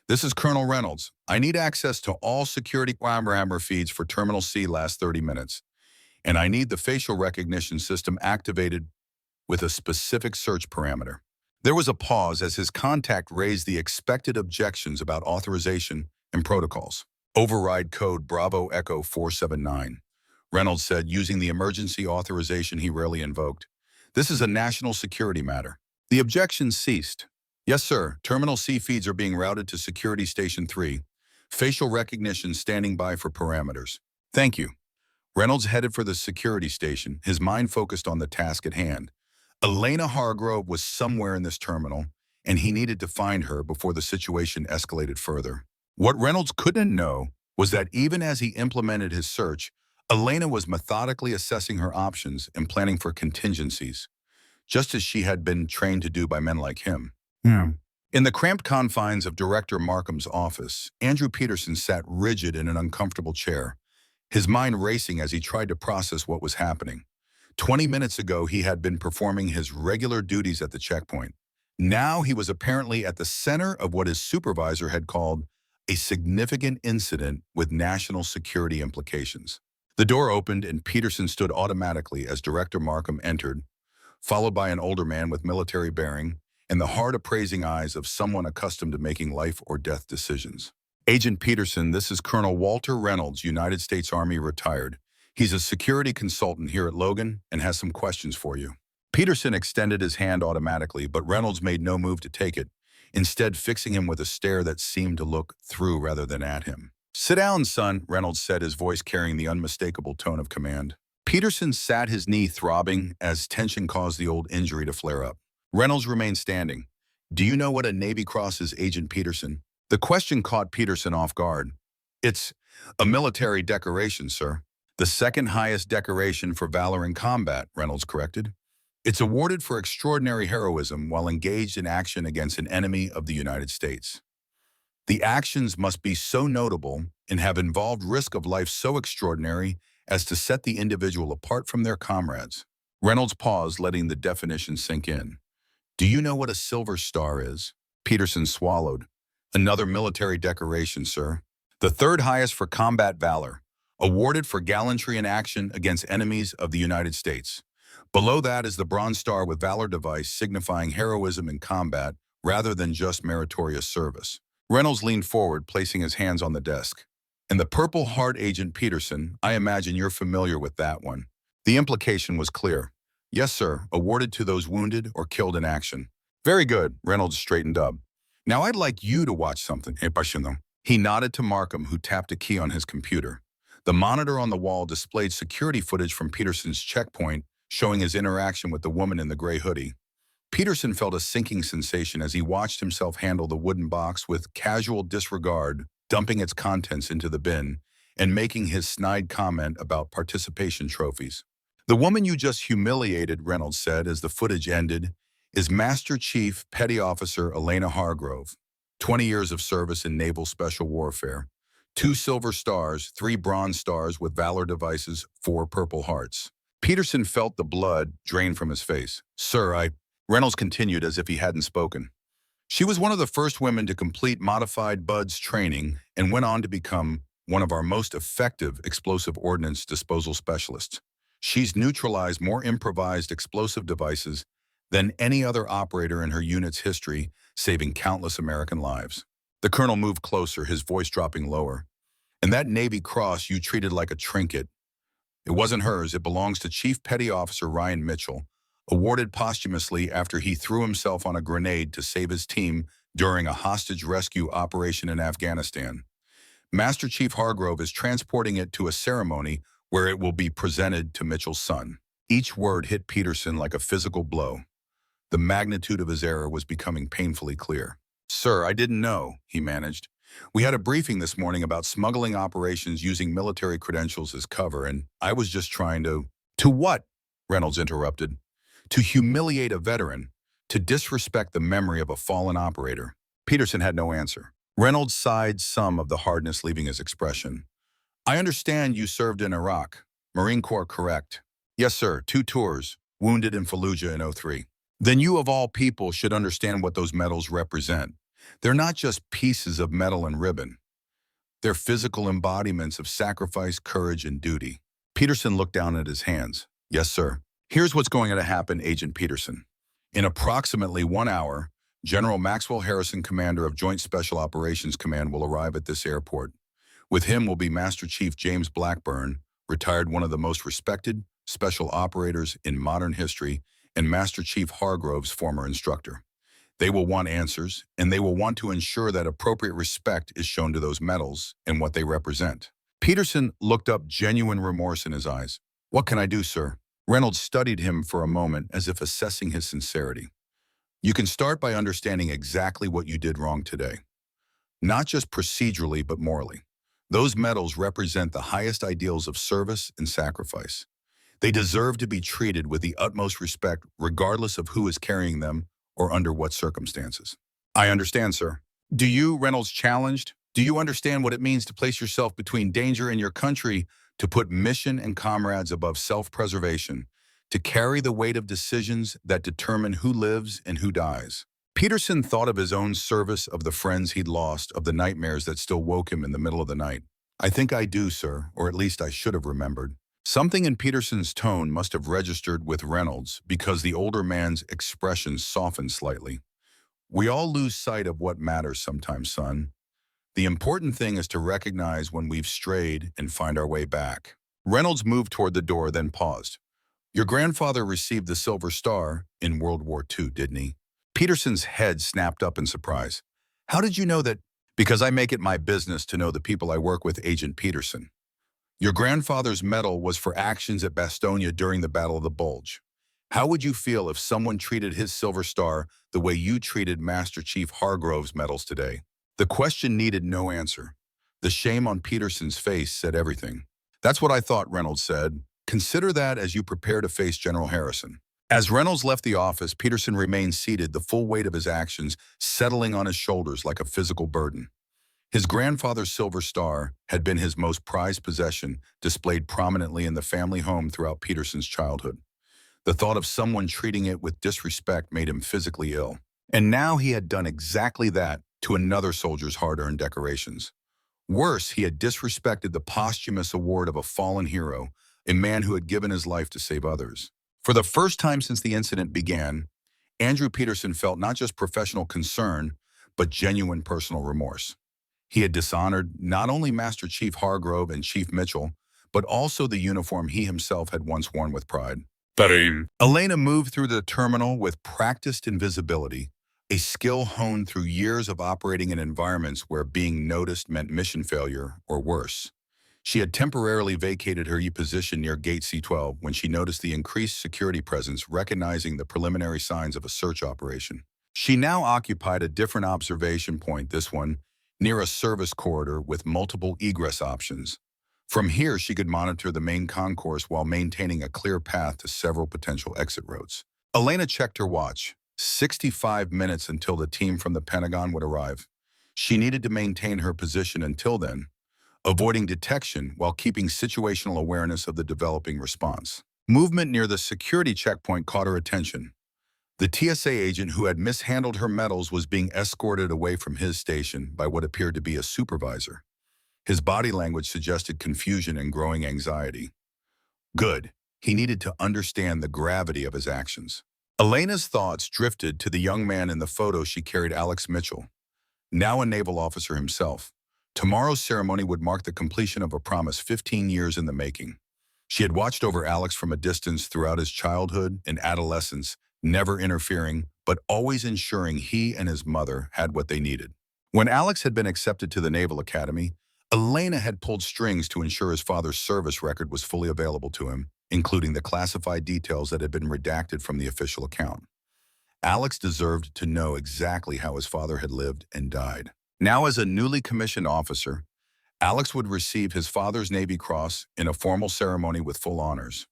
S1: This is Colonel Reynolds. I need access to all security camera feeds for Terminal C last 30 minutes. And I need the facial recognition system activated with a specific search parameter. There was a pause as his contact raised the expected objections about authorization and protocols. Override code Bravo Echo 479. Reynolds said, using the emergency authorization he rarely invoked. This is a national security matter. The objections ceased. Yes, sir. Terminal C feeds are being routed to Security Station 3. Facial recognition standing by for parameters. Thank you. Reynolds headed for the security station, his mind focused on the task at hand. Elena Hargrove was somewhere in this terminal, and he needed to find her before the situation escalated further. What Reynolds couldn't know was that even as he implemented his search, Elena was methodically assessing her options and planning for contingencies, just as she had been trained to do by men like him. In the cramped confines of Director Markham's office, Andrew Peterson sat rigid in an uncomfortable chair, his mind racing as he tried to process what was happening. 20 minutes ago, he had been performing his regular duties at the checkpoint. Now he was apparently at the center of what his supervisor had called a significant incident with national security implications. The door opened and Peterson stood automatically as Director Markham entered, followed by an older man with military bearing and the hard appraising eyes of someone accustomed to making life or death decisions. Agent Peterson, this is Colonel Walter Reynolds, United States Army retired. He's a security consultant here at Logan and has some questions for you. Peterson extended his hand automatically, but Reynolds made no move to take it, instead fixing him with a stare that seemed to look through rather than at him. Sit down, son, Reynolds said, his voice carrying the unmistakable tone of command. Peterson sat, his knee throbbing as tension caused the old injury to flare up. Reynolds remained standing. Do you know what a Navy Cross is, Agent Peterson? The question caught Peterson off guard. It's a military decoration, sir. The second highest decoration for valor in combat, Reynolds corrected. It's awarded for extraordinary heroism while engaged in action against an enemy of the United States. The actions must be so notable and have involved risk of life so extraordinary as to set the individual apart from their comrades. Reynolds paused, letting the definition sink in. Do you know what a Silver Star is? Peterson swallowed. Another military decoration, sir. The third highest for combat valor, awarded for gallantry in action against enemies of the United States. Below that is the Bronze Star with Valor device signifying heroism in combat rather than just meritorious service. Reynolds leaned forward, placing his hands on the desk. And the Purple Heart, Agent Peterson, I imagine you're familiar with that one. The implication was clear. Yes, sir, awarded to those wounded or killed in action. Very good, Reynolds straightened up. Now I'd like you to watch something. He nodded to Markham, who tapped a key on his computer. The monitor on the wall displayed security footage from Peterson's checkpoint, showing his interaction with the woman in the gray hoodie. Peterson felt a sinking sensation as he watched himself handle the wooden box with casual disregard, dumping its contents into the bin, and making his snide comment about participation trophies. The woman you just humiliated, Reynolds said as the footage ended, is Master Chief Petty Officer Elena Hargrove. 20 years of service in naval special warfare. 2 Silver Stars, 3 Bronze Stars with Valor devices, 4 Purple Hearts. Peterson felt the blood drain from his face. Sir, Reynolds continued as if he hadn't spoken. She was one of the first women to complete modified BUDS training and went on to become one of our most effective explosive ordnance disposal specialists. She's neutralized more improvised explosive devices than any other operator in her unit's history, saving countless American lives. The colonel moved closer, his voice dropping lower. And that Navy Cross you treated like a trinket. It wasn't hers, it belongs to Chief Petty Officer Ryan Mitchell, awarded posthumously after he threw himself on a grenade to save his team during a hostage rescue operation in Afghanistan. Master Chief Hargrove is transporting it to a ceremony where it will be presented to Mitchell's son. Each word hit Peterson like a physical blow. The magnitude of his error was becoming painfully clear. "Sir, I didn't know," he managed. "We had a briefing this morning about smuggling operations using military credentials as cover, and I was just trying to—" "To what?" Reynolds interrupted. "To humiliate a veteran, to disrespect the memory of a fallen operator." Peterson had no answer. Reynolds sighed, some of the hardness leaving his expression. "I understand you served in Iraq. Marine Corps, correct?" "Yes, sir. 2 tours. Wounded in Fallujah in '03. "Then you, of all people, should understand what those medals represent. They're not just pieces of metal and ribbon. They're physical embodiments of sacrifice, courage, and duty." Peterson looked down at his hands. "Yes, sir. Here's what's going to happen, Agent Peterson. In approximately 1 hour, General Maxwell Harrison, commander of Joint Special Operations Command, will arrive at this airport. With him will be Master Chief James Blackburn, retired one of the most respected special operators in modern history, and Master Chief Hargrove's former instructor. They will want answers, and they will want to ensure that appropriate respect is shown to those medals and what they represent." Peterson looked up, genuine remorse in his eyes. "What can I do, sir?" Reynolds studied him for a moment as if assessing his sincerity. "You can start by understanding exactly what you did wrong today. Not just procedurally, but morally. Those medals represent the highest ideals of service and sacrifice. They deserve to be treated with the utmost respect, regardless of who is carrying them or under what circumstances." "I understand, sir." "Do you," Reynolds challenged, "do you understand what it means to place yourself between danger and your country, to put mission and comrades above self-preservation, to carry the weight of decisions that determine who lives and who dies?" Peterson thought of his own service, of the friends he'd lost, of the nightmares that still woke him in the middle of the night. "I think I do, sir, or at least I should have remembered." Something in Peterson's tone must have registered with Reynolds, because the older man's expression softened slightly. "We all lose sight of what matters sometimes, son. The important thing is to recognize when we've strayed and find our way back." Reynolds moved toward the door, then paused. "Your grandfather received the Silver Star in World War II, didn't he?" Peterson's head snapped up in surprise. "How did you know that?" "Because I make it my business to know the people I work with, Agent Peterson. Your grandfather's medal was for actions at Bastonia during the Battle of the Bulge. How would you feel if someone treated his Silver Star the way you treated Master Chief Hargrove's medals today?" The question needed no answer. The shame on Peterson's face said everything. "That's what I thought," Reynolds said. "Consider that as you prepare to face General Harrison." As Reynolds left the office, Peterson remained seated, the full weight of his actions settling on his shoulders like a physical burden. His grandfather's Silver Star had been his most prized possession, displayed prominently in the family home throughout Peterson's childhood. The thought of someone treating it with disrespect made him physically ill. And now he had done exactly that to another soldier's hard-earned decorations. Worse, he had disrespected the posthumous award of a fallen hero, a man who had given his life to save others. For the first time since the incident began, Andrew Peterson felt not just professional concern, but genuine personal remorse. He had dishonored not only Master Chief Hargrove and Chief Mitchell, but also the uniform he himself had once worn with pride. Elena moved through the terminal with practiced invisibility, a skill honed through years of operating in environments where being noticed meant mission failure or worse. She had temporarily vacated her position near Gate C-12 when she noticed the increased security presence, recognizing the preliminary signs of a search operation. She now occupied a different observation point, this one near a service corridor with multiple egress options. From here, she could monitor the main concourse while maintaining a clear path to several potential exit routes. Elena checked her watch. 65 minutes until the team from the Pentagon would arrive. She needed to maintain her position until then, avoiding detection while keeping situational awareness of the developing response. Movement near the security checkpoint caught her attention. The TSA agent who had mishandled her medals was being escorted away from his station by what appeared to be a supervisor. His body language suggested confusion and growing anxiety. Good. He needed to understand the gravity of his actions. Elena's thoughts drifted to the young man in the photo she carried, Alex Mitchell, now a naval officer himself. Tomorrow's ceremony would mark the completion of a promise 15 years in the making. She had watched over Alex from a distance throughout his childhood and adolescence, never interfering, but always ensuring he and his mother had what they needed. When Alex had been accepted to the Naval Academy, Elena had pulled strings to ensure his father's service record was fully available to him, including the classified details that had been redacted from the official account. Alex deserved to know exactly how his father had lived and died. Now, as a newly commissioned officer, Alex would receive his father's Navy Cross in a formal ceremony with full honors.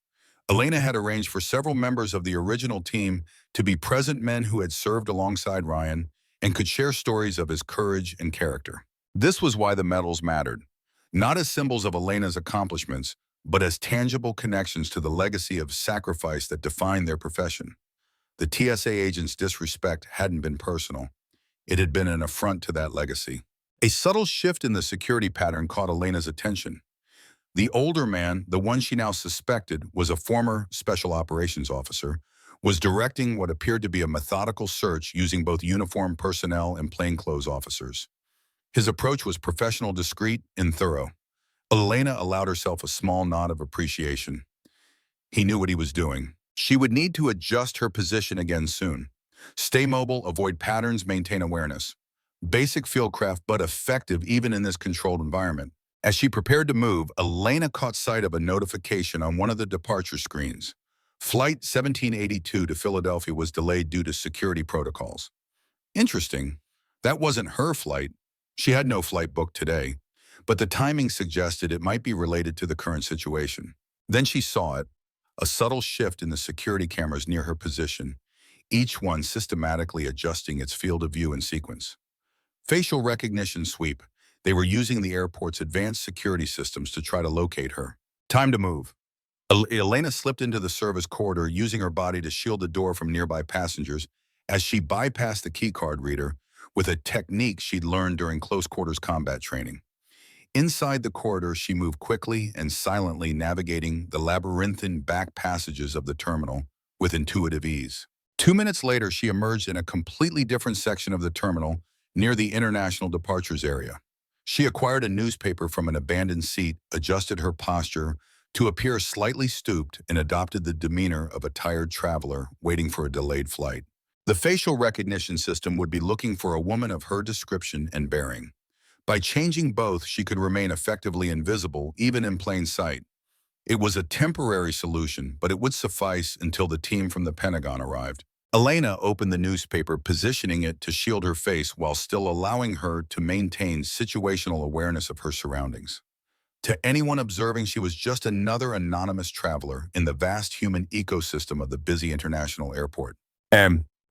S1: Elena had arranged for several members of the original team to be present, men who had served alongside Ryan and could share stories of his courage and character. This was why the medals mattered, not as symbols of Elena's accomplishments, but as tangible connections to the legacy of sacrifice that defined their profession. The TSA agent's disrespect hadn't been personal. It had been an affront to that legacy. A subtle shift in the security pattern caught Elena's attention. The older man, the one she now suspected was a former special operations officer, was directing what appeared to be a methodical search using both uniformed personnel and plainclothes officers. His approach was professional, discreet, and thorough. Elena allowed herself a small nod of appreciation. He knew what he was doing. She would need to adjust her position again soon. Stay mobile, avoid patterns, maintain awareness. Basic fieldcraft, but effective even in this controlled environment. As she prepared to move, Elena caught sight of a notification on one of the departure screens. Flight 1782 to Philadelphia was delayed due to security protocols. Interesting. That wasn't her flight. She had no flight booked today, but the timing suggested it might be related to the current situation. Then she saw it, a subtle shift in the security cameras near her position, each one systematically adjusting its field of view in sequence. Facial recognition sweep. They were using the airport's advanced security systems to try to locate her. Time to move. Elena slipped into the service corridor, using her body to shield the door from nearby passengers as she bypassed the keycard reader with a technique she'd learned during close-quarters combat training. Inside the corridor, she moved quickly and silently, navigating the labyrinthine back passages of the terminal with intuitive ease. 2 minutes later, she emerged in a completely different section of the terminal near the international departures area. She acquired a newspaper from an abandoned seat, adjusted her posture to appear slightly stooped, and adopted the demeanor of a tired traveler waiting for a delayed flight. The facial recognition system would be looking for a woman of her description and bearing. By changing both, she could remain effectively invisible, even in plain sight. It was a temporary solution, but it would suffice until the team from the Pentagon arrived. Elena opened the newspaper, positioning it to shield her face while still allowing her to maintain situational awareness of her surroundings. To anyone observing, she was just another anonymous traveler in the vast human ecosystem of the busy international airport.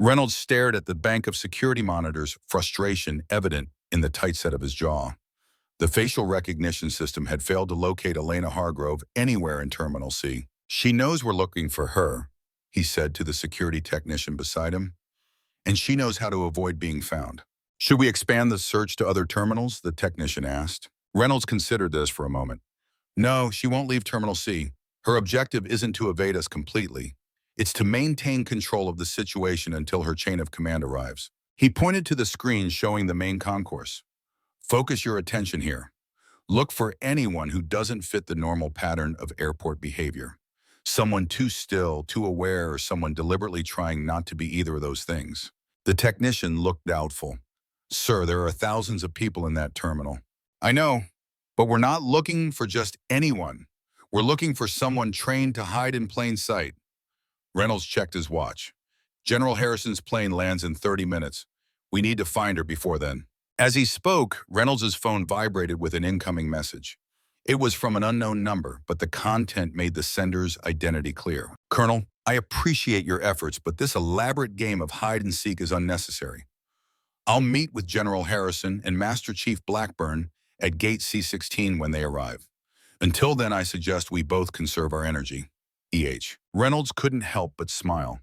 S1: Reynolds stared at the bank of security monitors, frustration evident in the tight set of his jaw. The facial recognition system had failed to locate Elena Hargrove anywhere in Terminal C. "She knows we're looking for her," he said to the security technician beside him, "and she knows how to avoid being found." "Should we expand the search to other terminals?" the technician asked. Reynolds considered this for a moment. "No, she won't leave Terminal C. Her objective isn't to evade us completely. It's to maintain control of the situation until her chain of command arrives." He pointed to the screen showing the main concourse. "Focus your attention here. Look for anyone who doesn't fit the normal pattern of airport behavior. Someone too still, too aware, or someone deliberately trying not to be either of those things." The technician looked doubtful. "Sir, there are thousands of people in that terminal." "I know, but we're not looking for just anyone. We're looking for someone trained to hide in plain sight." Reynolds checked his watch. "General Harrison's plane lands in 30 minutes. We need to find her before then." As he spoke, Reynolds' phone vibrated with an incoming message. It was from an unknown number, but the content made the sender's identity clear. "Colonel, I appreciate your efforts, but this elaborate game of hide-and-seek is unnecessary. I'll meet with General Harrison and Master Chief Blackburn at Gate C-16 when they arrive. Until then, I suggest we both conserve our energy. E.H." Reynolds couldn't help but smile.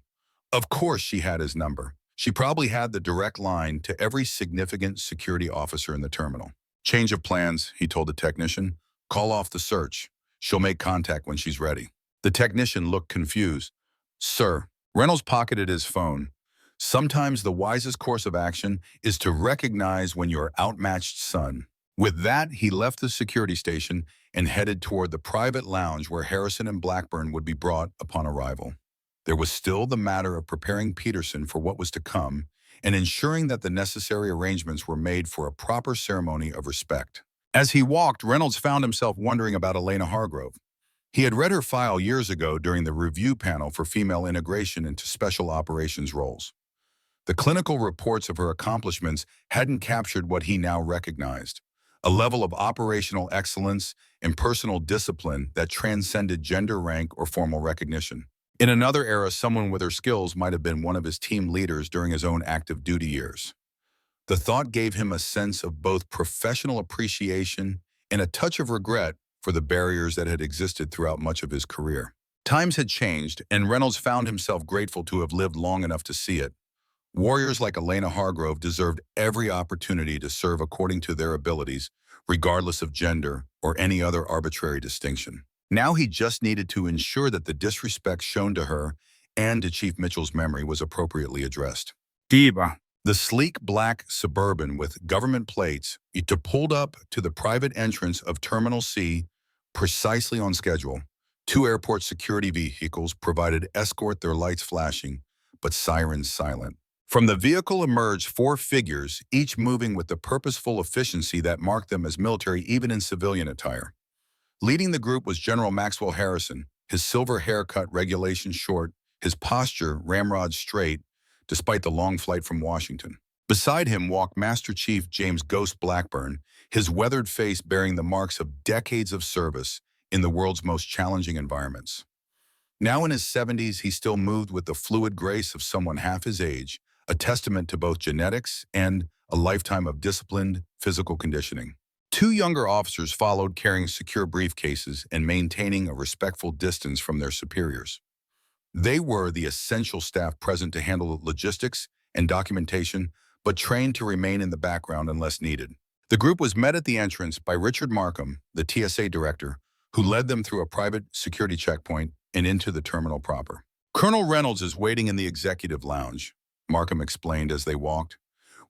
S1: Of course she had his number. She probably had the direct line to every significant security officer in the terminal. Change of plans, he told the technician. Call off the search. She'll make contact when she's ready. The technician looked confused. Sir, Reynolds pocketed his phone. Sometimes the wisest course of action is to recognize when you're outmatched, son. With that, he left the security station and headed toward the private lounge where Harrison and Blackburn would be brought upon arrival. There was still the matter of preparing Peterson for what was to come and ensuring that the necessary arrangements were made for a proper ceremony of respect. As he walked, Reynolds found himself wondering about Elena Hargrove. He had read her file years ago during the review panel for female integration into special operations roles. The clinical reports of her accomplishments hadn't captured what he now recognized, a level of operational excellence and personal discipline that transcended gender rank or formal recognition. In another era, someone with her skills might have been one of his team leaders during his own active duty years. The thought gave him a sense of both professional appreciation and a touch of regret for the barriers that had existed throughout much of his career. Times had changed, and Reynolds found himself grateful to have lived long enough to see it. Warriors like Elena Hargrove deserved every opportunity to serve according to their abilities, regardless of gender or any other arbitrary distinction. Now he just needed to ensure that the disrespect shown to her and to Chief Mitchell's memory was appropriately addressed. Diva. The sleek black Suburban with government plates, it pulled up to the private entrance of Terminal C precisely on schedule. Two airport security vehicles provided escort, their lights flashing, but sirens silent. From the vehicle emerged four figures, each moving with the purposeful efficiency that marked them as military even in civilian attire. Leading the group was General Maxwell Harrison, his silver haircut regulation short, his posture ramrod straight, despite the long flight from Washington. Beside him walked Master Chief James Ghost Blackburn, his weathered face bearing the marks of decades of service in the world's most challenging environments. Now in his 70s, he still moved with the fluid grace of someone half his age, a testament to both genetics and a lifetime of disciplined physical conditioning. Two younger officers followed, carrying secure briefcases and maintaining a respectful distance from their superiors. They were the essential staff present to handle logistics and documentation, but trained to remain in the background unless needed. The group was met at the entrance by Richard Markham, the TSA director, who led them through a private security checkpoint and into the terminal proper. Colonel Reynolds is waiting in the executive lounge, Markham explained as they walked.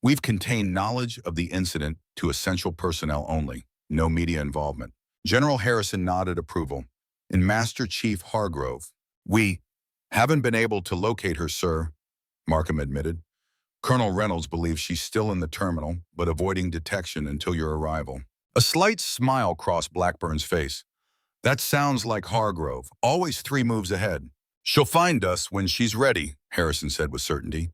S1: We've contained knowledge of the incident to essential personnel only, no media involvement. General Harrison nodded approval. And Master Chief Hargrove, we haven't been able to locate her, sir, Markham admitted. Colonel Reynolds believes she's still in the terminal, but avoiding detection until your arrival. A slight smile crossed Blackburn's face. That sounds like Hargrove, always 3 moves ahead. She'll find us when she's ready, Harrison said with certainty.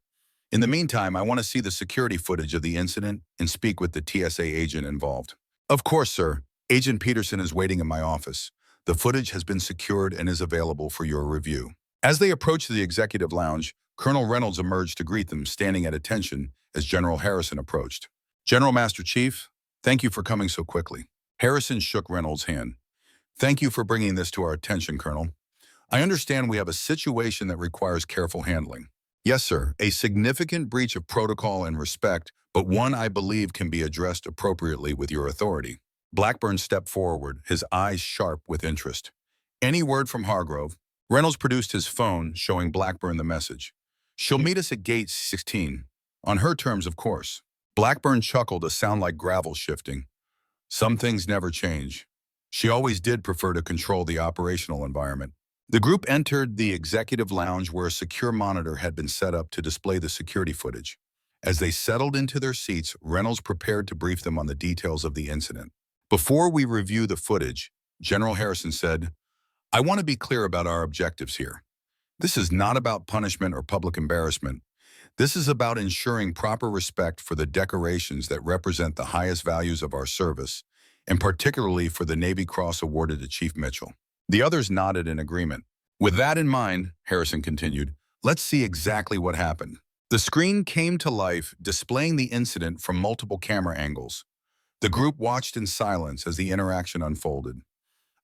S1: In the meantime, I want to see the security footage of the incident and speak with the TSA agent involved. Of course, sir. Agent Peterson is waiting in my office. The footage has been secured and is available for your review. As they approached the executive lounge, Colonel Reynolds emerged to greet them, standing at attention as General Harrison approached. General Master Chief, thank you for coming so quickly. Harrison shook Reynolds' hand. Thank you for bringing this to our attention, Colonel. I understand we have a situation that requires careful handling. Yes, sir, a significant breach of protocol and respect, but one I believe can be addressed appropriately with your authority. Blackburn stepped forward, his eyes sharp with interest. Any word from Hargrove? Reynolds produced his phone, showing Blackburn the message. She'll meet us at gate 16. On her terms, of course. Blackburn chuckled, a sound like gravel shifting. Some things never change. She always did prefer to control the operational environment. The group entered the executive lounge where a secure monitor had been set up to display the security footage. As they settled into their seats, Reynolds prepared to brief them on the details of the incident. Before we review the footage, General Harrison said, I want to be clear about our objectives here. This is not about punishment or public embarrassment. This is about ensuring proper respect for the decorations that represent the highest values of our service, and particularly for the Navy Cross awarded to Chief Mitchell. The others nodded in agreement. With that in mind, Harrison continued, let's see exactly what happened. The screen came to life, displaying the incident from multiple camera angles. The group watched in silence as the interaction unfolded.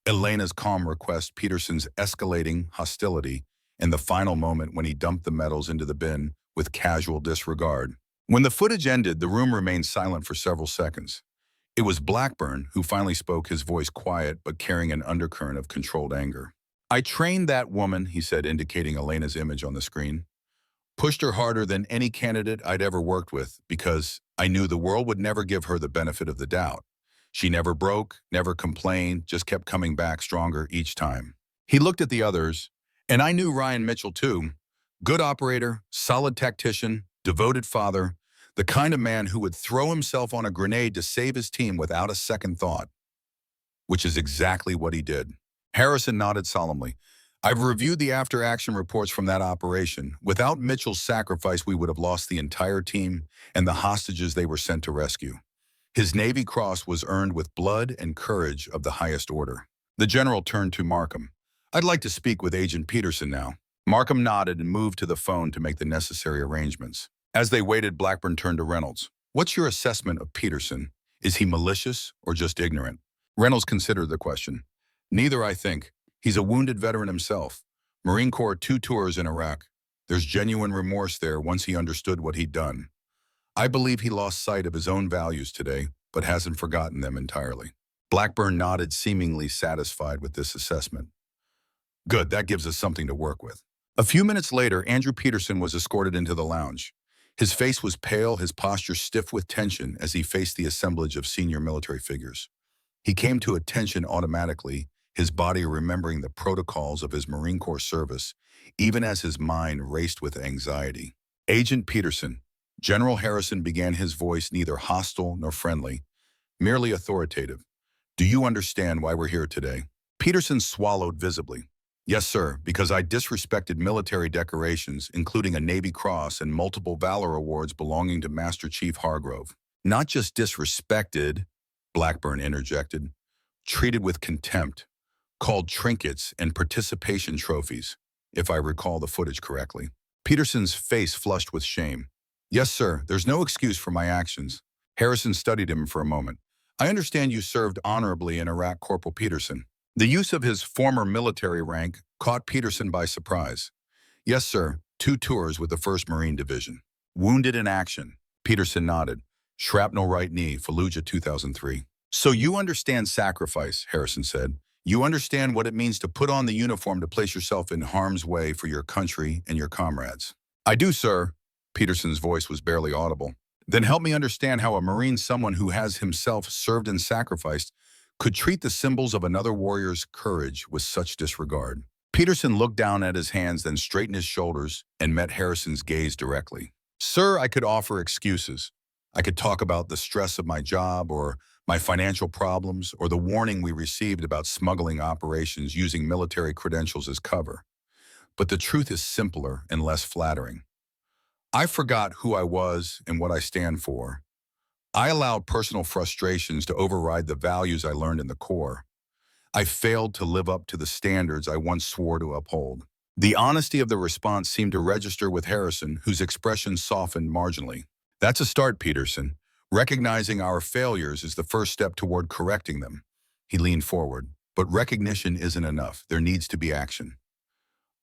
S1: Elena's calm request, Peterson's escalating hostility, and the final moment when he dumped the medals into the bin with casual disregard. When the footage ended, the room remained silent for several seconds. It was Blackburn who finally spoke, his voice quiet but carrying an undercurrent of controlled anger. "I trained that woman," he said, indicating Elena's image on the screen. "Pushed her harder than any candidate I'd ever worked with because I knew the world would never give her the benefit of the doubt. She never broke, never complained, just kept coming back stronger each time." He looked at the others, and I knew Ryan Mitchell too. Good operator, solid tactician, devoted father, the kind of man who would throw himself on a grenade to save his team without a second thought, which is exactly what he did. Harrison nodded solemnly. "I've reviewed the after-action reports from that operation. Without Mitchell's sacrifice, we would have lost the entire team and the hostages they were sent to rescue. His Navy Cross was earned with blood and courage of the highest order." The general turned to Markham. "I'd like to speak with Agent Peterson now." Markham nodded and moved to the phone to make the necessary arrangements. As they waited, Blackburn turned to Reynolds. "What's your assessment of Peterson? Is he malicious or just ignorant?" Reynolds considered the question. "Neither, I think. He's a wounded veteran himself. Marine Corps 2 tours in Iraq. There's genuine remorse there once he understood what he'd done. I believe he lost sight of his own values today, but hasn't forgotten them entirely." Blackburn nodded, seemingly satisfied with this assessment. "Good, that gives us something to work with." A few minutes later, Andrew Peterson was escorted into the lounge. His face was pale, his posture stiff with tension as he faced the assemblage of senior military figures. He came to attention automatically, his body remembering the protocols of his Marine Corps service, even as his mind raced with anxiety. "Agent Peterson," General Harrison began, his voice neither hostile nor friendly, merely authoritative. "Do you understand why we're here today?" Peterson swallowed visibly. "Yes, sir, because I disrespected military decorations, including a Navy Cross and multiple Valor Awards belonging to Master Chief Hargrove." "Not just disrespected," Blackburn interjected, "treated with contempt, called trinkets and participation trophies, if I recall the footage correctly." Peterson's face flushed with shame. "Yes, sir, there's no excuse for my actions." Harrison studied him for a moment. "I understand you served honorably in Iraq, Corporal Peterson." The use of his former military rank caught Peterson by surprise. "Yes, sir, 2 tours with the 1st Marine Division." "Wounded in action." Peterson nodded. "Shrapnel right knee, Fallujah 2003. "So you understand sacrifice," Harrison said. "You understand what it means to put on the uniform to place yourself in harm's way for your country and your comrades." "I do, sir." Peterson's voice was barely audible. "Then help me understand how a Marine, someone who has himself served and sacrificed, could treat the symbols of another warrior's courage with such disregard." Peterson looked down at his hands, then straightened his shoulders and met Harrison's gaze directly. "Sir, I could offer excuses. I could talk about the stress of my job or my financial problems or the warning we received about smuggling operations using military credentials as cover. But the truth is simpler and less flattering. I forgot who I was and what I stand for. I allowed personal frustrations to override the values I learned in the Corps. I failed to live up to the standards I once swore to uphold." The honesty of the response seemed to register with Harrison, whose expression softened marginally. "That's a start, Peterson. Recognizing our failures is the first step toward correcting them." He leaned forward. "But recognition isn't enough. There needs to be action.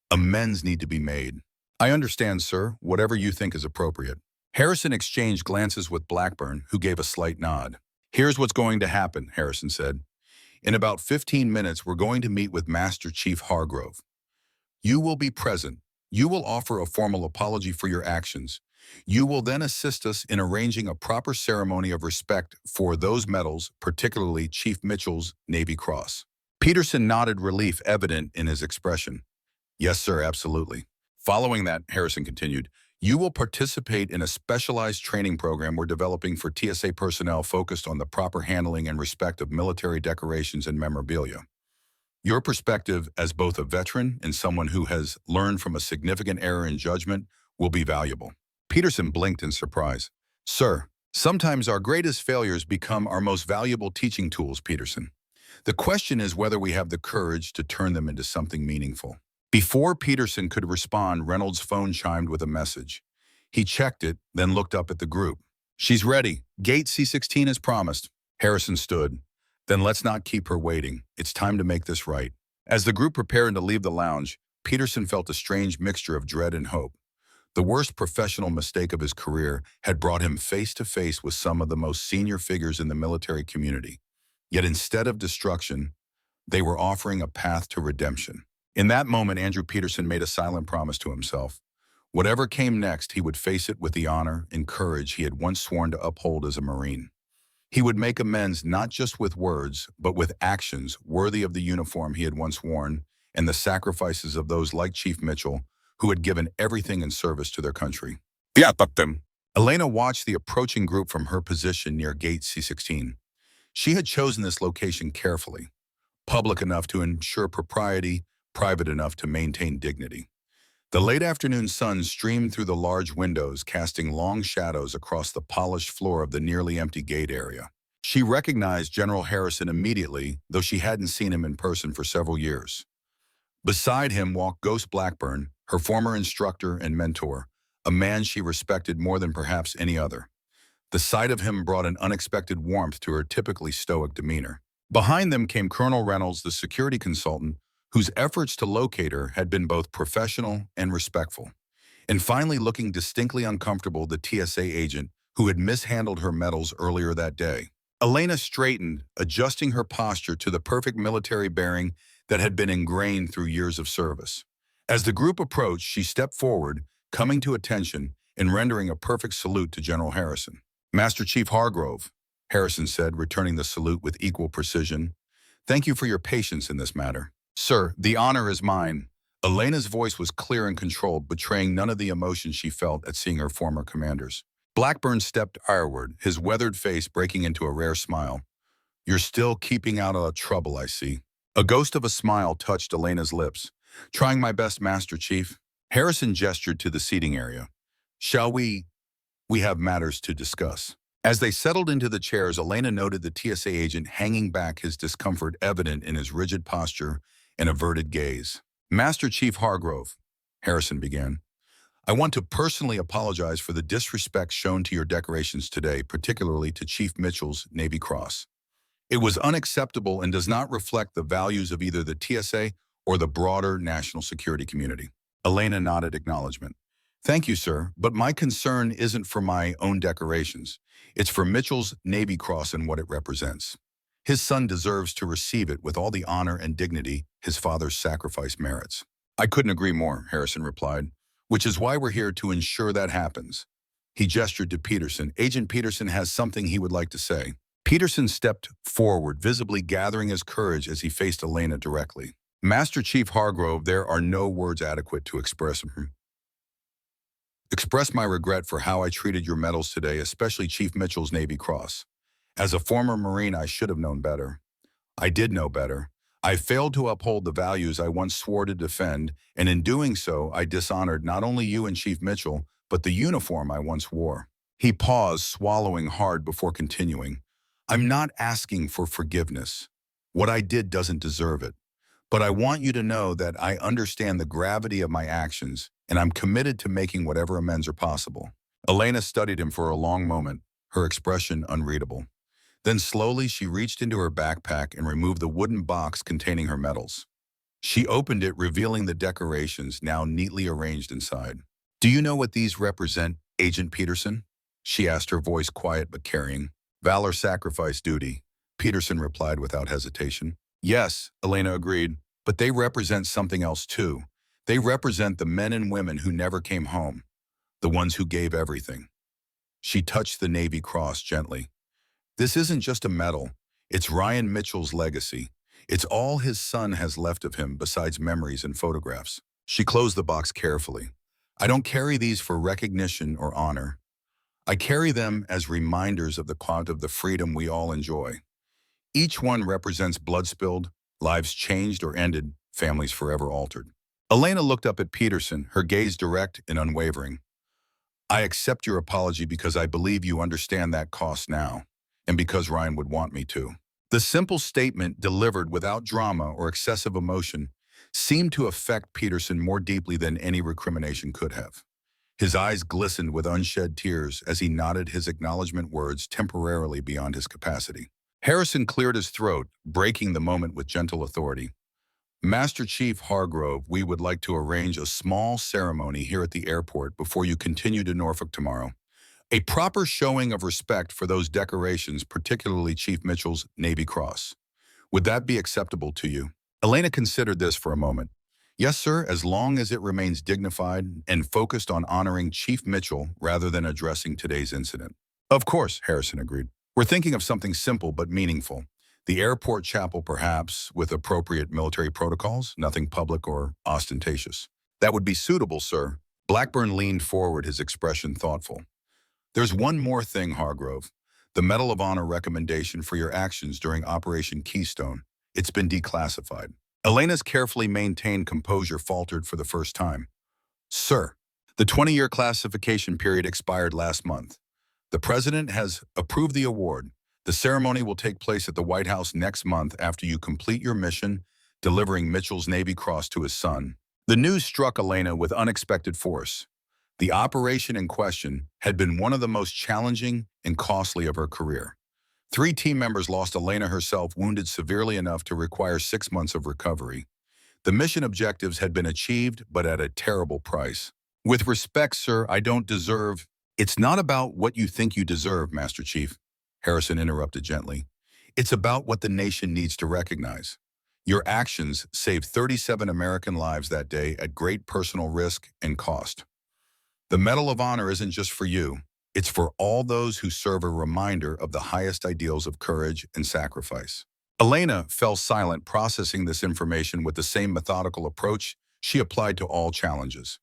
S1: Amends need to be made." "I understand, sir, whatever you think is appropriate." Harrison exchanged glances with Blackburn, who gave a slight nod. "Here's what's going to happen," Harrison said. "In about 15 minutes, we're going to meet with Master Chief Hargrove. You will be present. You will offer a formal apology for your actions. You will then assist us in arranging a proper ceremony of respect for those medals, particularly Chief Mitchell's Navy Cross." Peterson nodded, relief evident in his expression. "Yes, sir, absolutely." Following that, Harrison continued, "You will participate in a specialized training program we're developing for TSA personnel focused on the proper handling and respect of military decorations and memorabilia. Your perspective as both a veteran and someone who has learned from a significant error in judgment will be valuable." Peterson blinked in surprise. "Sir, sometimes our greatest failures become our most valuable teaching tools, Peterson. The question is whether we have the courage to turn them into something meaningful." Before Peterson could respond, Reynolds' phone chimed with a message. He checked it, then looked up at the group. "She's ready. Gate C-16 as promised." Harrison stood. "Then let's not keep her waiting. It's time to make this right." As the group prepared to leave the lounge, Peterson felt a strange mixture of dread and hope. The worst professional mistake of his career had brought him face to face with some of the most senior figures in the military community. Yet instead of destruction, they were offering a path to redemption. In that moment, Andrew Peterson made a silent promise to himself. Whatever came next, he would face it with the honor and courage he had once sworn to uphold as a Marine. He would make amends not just with words, but with actions worthy of the uniform he had once worn and the sacrifices of those like Chief Mitchell, who had given everything in service to their country. Yeah, but them. Elena watched the approaching group from her position near Gate C-16. She had chosen this location carefully, public enough to ensure propriety, private enough to maintain dignity. The late afternoon sun streamed through the large windows, casting long shadows across the polished floor of the nearly empty gate area. She recognized General Harrison immediately, though she hadn't seen him in person for several years. Beside him walked Ghost Blackburn, her former instructor and mentor, a man she respected more than perhaps any other. The sight of him brought an unexpected warmth to her typically stoic demeanor. Behind them came Colonel Reynolds, the security consultant, whose efforts to locate her had been both professional and respectful. And finally, looking distinctly uncomfortable, the TSA agent who had mishandled her medals earlier that day. Elena straightened, adjusting her posture to the perfect military bearing that had been ingrained through years of service. As the group approached, she stepped forward, coming to attention and rendering a perfect salute to General Harrison. "Master Chief Hargrove," Harrison said, returning the salute with equal precision. "Thank you for your patience in this matter." "Sir, the honor is mine." Elena's voice was clear and controlled, betraying none of the emotion she felt at seeing her former commanders. Blackburn stepped ireward, his weathered face breaking into a rare smile. "You're still keeping out of trouble, I see." A ghost of a smile touched Elena's lips. "Trying my best, Master Chief." Harrison gestured to the seating area. "Shall we have matters to discuss." As they settled into the chairs, Elena noted the TSA agent hanging back, his discomfort evident in his rigid posture and averted gaze. "Master Chief Hargrove," Harrison began, "I want to personally apologize for the disrespect shown to your decorations today, particularly to Chief Mitchell's Navy Cross. It was unacceptable and does not reflect the values of either the TSA or the broader national security community." Elena nodded acknowledgement. "Thank you, sir, but my concern isn't for my own decorations. It's for Mitchell's Navy Cross and what it represents. His son deserves to receive it with all the honor and dignity his father's sacrifice merits." "I couldn't agree more," Harrison replied, "which is why we're here to ensure that happens." He gestured to Peterson. "Agent Peterson has something he would like to say." Peterson stepped forward, visibly gathering his courage as he faced Elena directly. "Master Chief Hargrove, there are no words adequate to express my regret for how I treated your medals today, especially Chief Mitchell's Navy Cross. As a former Marine, I should have known better. I did know better. I failed to uphold the values I once swore to defend, and in doing so, I dishonored not only you and Chief Mitchell, but the uniform I once wore." He paused, swallowing hard before continuing. "I'm not asking for forgiveness. What I did doesn't deserve it. But I want you to know that I understand the gravity of my actions, and I'm committed to making whatever amends are possible." Elena studied him for a long moment, her expression unreadable. Then slowly she reached into her backpack and removed the wooden box containing her medals. She opened it, revealing the decorations now neatly arranged inside. "Do you know what these represent, Agent Peterson?" she asked, her voice quiet but carrying. "Valor, sacrifice, duty," Peterson replied without hesitation. "Yes," Elena agreed, "but they represent something else too. They represent the men and women who never came home, the ones who gave everything." She touched the Navy Cross gently. "This isn't just a medal. It's Ryan Mitchell's legacy. It's all his son has left of him besides memories and photographs." She closed the box carefully. "I don't carry these for recognition or honor. I carry them as reminders of the quality of the freedom we all enjoy. Each one represents blood spilled, lives changed or ended, families forever altered." Elena looked up at Peterson, her gaze direct and unwavering. "I accept your apology because I believe you understand that cost now, and because Ryan would want me to." The simple statement, delivered without drama or excessive emotion, seemed to affect Peterson more deeply than any recrimination could have. His eyes glistened with unshed tears as he nodded his acknowledgement words temporarily beyond his capacity. Harrison cleared his throat, breaking the moment with gentle authority. Master Chief Hargrove, we would like to arrange a small ceremony here at the airport before you continue to Norfolk tomorrow. A proper showing of respect for those decorations, particularly Chief Mitchell's Navy Cross. Would that be acceptable to you? Elena considered this for a moment. Yes, sir, as long as it remains dignified and focused on honoring Chief Mitchell rather than addressing today's incident. Of course, Harrison agreed. We're thinking of something simple but meaningful. The airport chapel, perhaps, with appropriate military protocols, nothing public or ostentatious. That would be suitable, sir. Blackburn leaned forward, his expression thoughtful. There's one more thing, Hargrove. The Medal of Honor recommendation for your actions during Operation Keystone. It's been declassified. Elena's carefully maintained composure faltered for the first time. Sir, the 20-year classification period expired last month. The President has approved the award. The ceremony will take place at the White House next month after you complete your mission, delivering Mitchell's Navy Cross to his son. The news struck Elena with unexpected force. The operation in question had been one of the most challenging and costly of her career. 3 team members lost, Elena herself wounded severely enough to require 6 months of recovery. The mission objectives had been achieved, but at a terrible price. With respect, sir, I don't deserve... It's not about what you think you deserve, Master Chief, Harrison interrupted gently. It's about what the nation needs to recognize. Your actions saved 37 American lives that day at great personal risk and cost. The Medal of Honor isn't just for you. It's for all those who serve, a reminder of the highest ideals of courage and sacrifice. Elena fell silent, processing this information with the same methodical approach she applied to all challenges.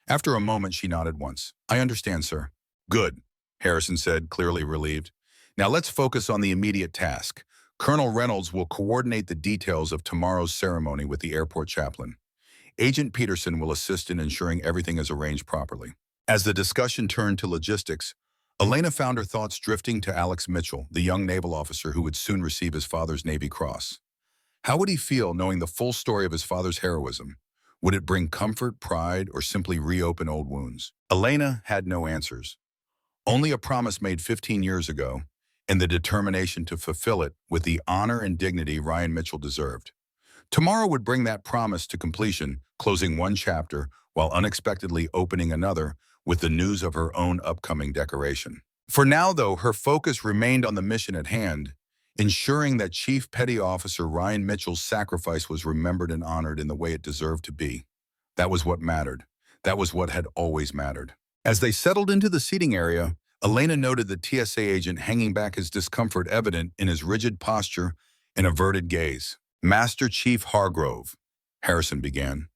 S1: After a moment, she nodded once. I understand, sir. Good, Harrison said, clearly relieved. Now let's focus on the immediate task. Colonel Reynolds will coordinate the details of tomorrow's ceremony with the airport chaplain. Agent Peterson will assist in ensuring everything is arranged properly. As the discussion turned to logistics, Elena found her thoughts drifting to Alex Mitchell, the young naval officer who would soon receive his father's Navy Cross. How would he feel knowing the full story of his father's heroism? Would it bring comfort, pride, or simply reopen old wounds? Elena had no answers. Only a promise made 15 years ago, and the determination to fulfill it with the honor and dignity Ryan Mitchell deserved. Tomorrow would bring that promise to completion, closing one chapter while unexpectedly opening another with the news of her own upcoming decoration. For now, though, her focus remained on the mission at hand, ensuring that Chief Petty Officer Ryan Mitchell's sacrifice was remembered and honored in the way it deserved to be. That was what mattered. That was what had always mattered. As they settled into the seating area, Elena noted the TSA agent hanging back, his discomfort evident in his rigid posture and averted gaze. Master Chief Hargrove, Harrison began.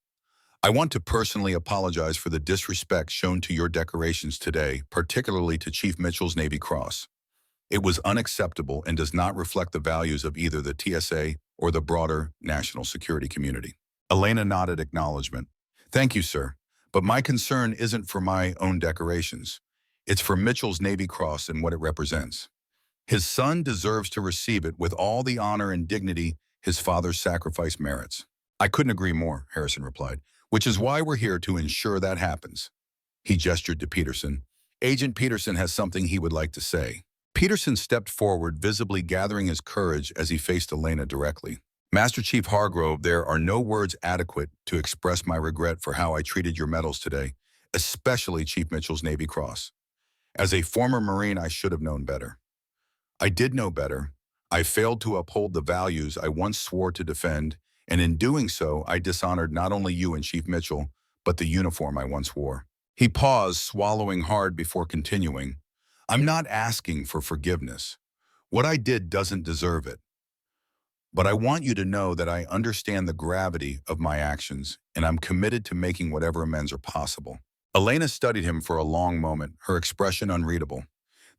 S1: I want to personally apologize for the disrespect shown to your decorations today, particularly to Chief Mitchell's Navy Cross. It was unacceptable and does not reflect the values of either the TSA or the broader national security community. Elena nodded acknowledgement. Thank you, sir, but my concern isn't for my own decorations. It's for Mitchell's Navy Cross and what it represents. His son deserves to receive it with all the honor and dignity his father's sacrifice merits. I couldn't agree more, Harrison replied, which is why we're here to ensure that happens. He gestured to Peterson. Agent Peterson has something he would like to say. Peterson stepped forward, visibly gathering his courage as he faced Elena directly. Master Chief Hargrove, there are no words adequate to express my regret for how I treated your medals today, especially Chief Mitchell's Navy Cross. As a former Marine, I should have known better. I did know better. I failed to uphold the values I once swore to defend, and in doing so, I dishonored not only you and Chief Mitchell, but the uniform I once wore. He paused, swallowing hard before continuing. I'm not asking for forgiveness. What I did doesn't deserve it. But I want you to know that I understand the gravity of my actions, and I'm committed to making whatever amends are possible. Elena studied him for a long moment, her expression unreadable.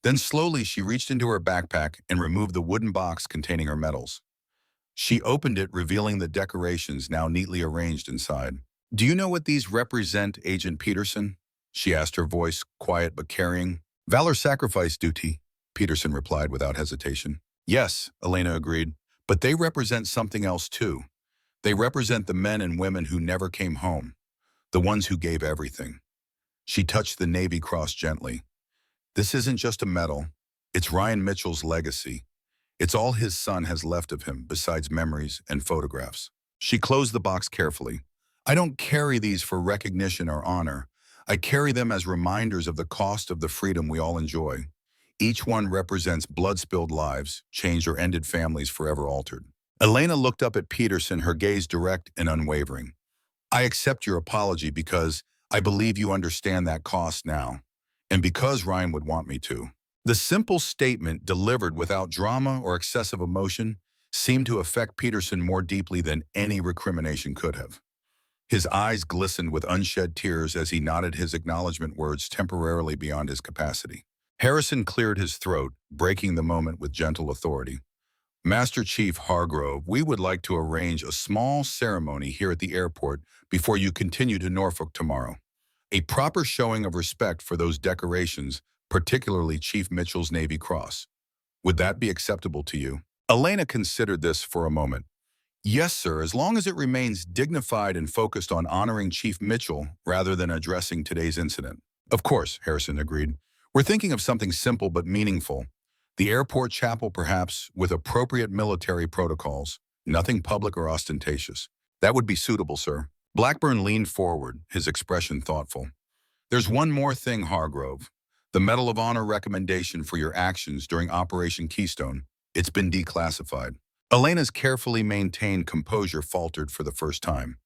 S1: Then slowly she reached into her backpack and removed the wooden box containing her medals. She opened it, revealing the decorations now neatly arranged inside. Do you know what these represent, Agent Peterson? She asked, her voice quiet but carrying. Valor sacrifice duty, Peterson replied without hesitation. Yes, Elena agreed, but they represent something else too. They represent the men and women who never came home, the ones who gave everything. She touched the Navy Cross gently. This isn't just a medal. It's Ryan Mitchell's legacy. It's all his son has left of him, besides memories and photographs. She closed the box carefully. I don't carry these for recognition or honor. I carry them as reminders of the cost of the freedom we all enjoy. Each one represents blood-spilled lives, changed or ended families forever altered. Elena looked up at Peterson, her gaze direct and unwavering. I accept your apology because I believe you understand that cost now, and because Ryan would want me to. The simple statement, delivered without drama or excessive emotion, seemed to affect Peterson more deeply than any recrimination could have. His eyes glistened with unshed tears as he nodded his acknowledgement words temporarily beyond his capacity. Harrison cleared his throat, breaking the moment with gentle authority. Master Chief Hargrove, we would like to arrange a small ceremony here at the airport before you continue to Norfolk tomorrow. A proper showing of respect for those decorations, particularly Chief Mitchell's Navy Cross. Would that be acceptable to you? Elena considered this for a moment. Yes, sir, as long as it remains dignified and focused on honoring Chief Mitchell rather than addressing today's incident. Of course, Harrison agreed. We're thinking of something simple but meaningful. The airport chapel, perhaps, with appropriate military protocols. Nothing public or ostentatious. That would be suitable, sir. Blackburn leaned forward, his expression thoughtful. There's one more thing, Hargrove. The Medal of Honor recommendation for your actions during Operation Keystone. It's been declassified. Elena's carefully maintained composure faltered for the first time.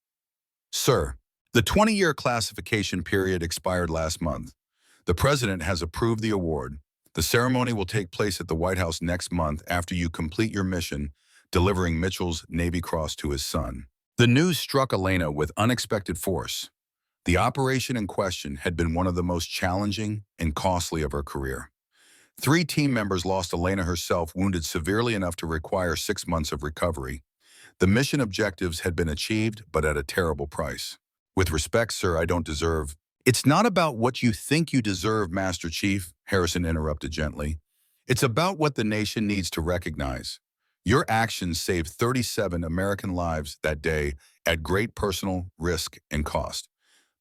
S1: Sir, the 20-year classification period expired last month. The President has approved the award. The ceremony will take place at the White House next month after you complete your mission, delivering Mitchell's Navy Cross to his son. The news struck Elena with unexpected force. The operation in question had been one of the most challenging and costly of her career. 3 team members lost, Elena herself wounded severely enough to require 6 months of recovery. The mission objectives had been achieved, but at a terrible price. With respect, sir, I don't deserve... It's not about what you think you deserve, Master Chief, Harrison interrupted gently. It's about what the nation needs to recognize. Your actions saved 37 American lives that day at great personal risk and cost.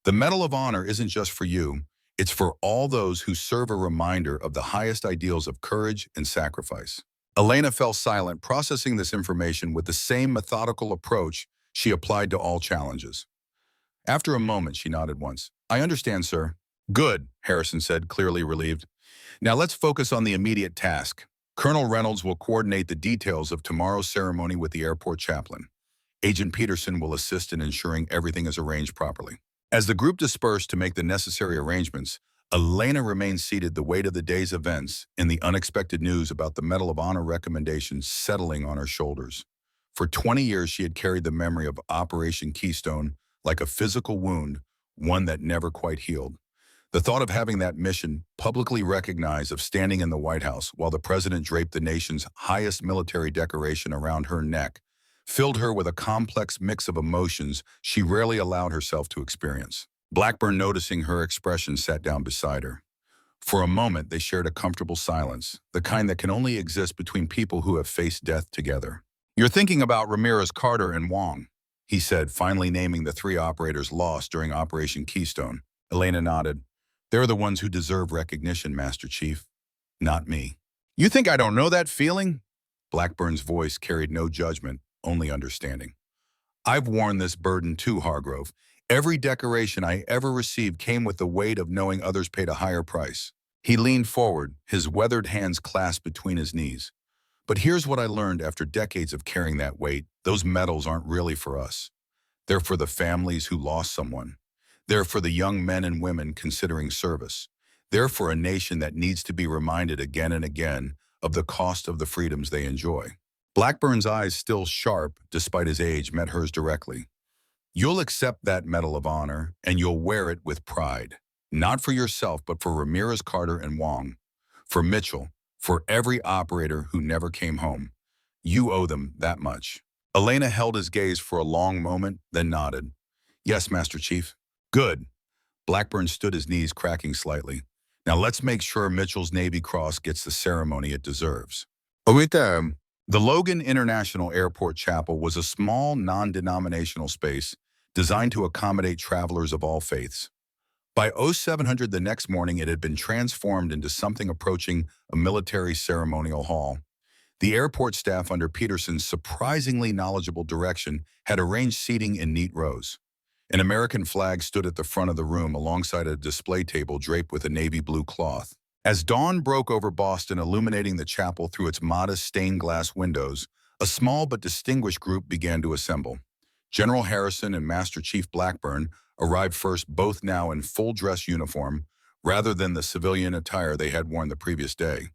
S1: The Medal of Honor isn't just for you. It's for all those who serve, a reminder of the highest ideals of courage and sacrifice. Elena fell silent, processing this information with the same methodical approach she applied to all challenges. After a moment, she nodded once. I understand, sir. Good, Harrison said, clearly relieved. Now let's focus on the immediate task. Colonel Reynolds will coordinate the details of tomorrow's ceremony with the airport chaplain. Agent Peterson will assist in ensuring everything is arranged properly. As the group dispersed to make the necessary arrangements, Elena remained seated, the weight of the day's events and the unexpected news about the Medal of Honor recommendations settling on her shoulders. For 20 years, she had carried the memory of Operation Keystone like a physical wound, one that never quite healed. The thought of having that mission publicly recognized, of standing in the White House while the president draped the nation's highest military decoration around her neck, filled her with a complex mix of emotions she rarely allowed herself to experience. Blackburn, noticing her expression, sat down beside her. For a moment, they shared a comfortable silence, the kind that can only exist between people who have faced death together. You're thinking about Ramirez, Carter, and Wong, he said, finally naming the 3 operators lost during Operation Keystone. Elena nodded. They're the ones who deserve recognition, Master Chief, not me. You think I don't know that feeling? Blackburn's voice carried no judgment, only understanding. I've worn this burden too, Hargrove. Every decoration I ever received came with the weight of knowing others paid a higher price. He leaned forward, his weathered hands clasped between his knees. But here's what I learned after decades of carrying that weight. Those medals aren't really for us. They're for the families who lost someone. They're for the young men and women considering service. They're for a nation that needs to be reminded again and again of the cost of the freedoms they enjoy. Blackburn's eyes, still sharp despite his age, met hers directly. You'll accept that Medal of Honor, and you'll wear it with pride. Not for yourself, but for Ramirez, Carter, and Wong. For Mitchell. For every operator who never came home. You owe them that much. Elena held his gaze for a long moment, then nodded. Yes, Master Chief. Good. Blackburn stood, his knees cracking slightly. Now let's make sure Mitchell's Navy Cross gets the ceremony it deserves. The Logan International Airport Chapel was a small, non-denominational space designed to accommodate travelers of all faiths. By 0700 the next morning, it had been transformed into something approaching a military ceremonial hall. The airport staff, under Peterson's surprisingly knowledgeable direction, had arranged seating in neat rows. An American flag stood at the front of the room alongside a display table draped with a navy blue cloth. As dawn broke over Boston, illuminating the chapel through its modest stained glass windows, a small but distinguished group began to assemble. General Harrison and Master Chief Blackburn arrived first, both now in full dress uniform, rather than the civilian attire they had worn the previous day.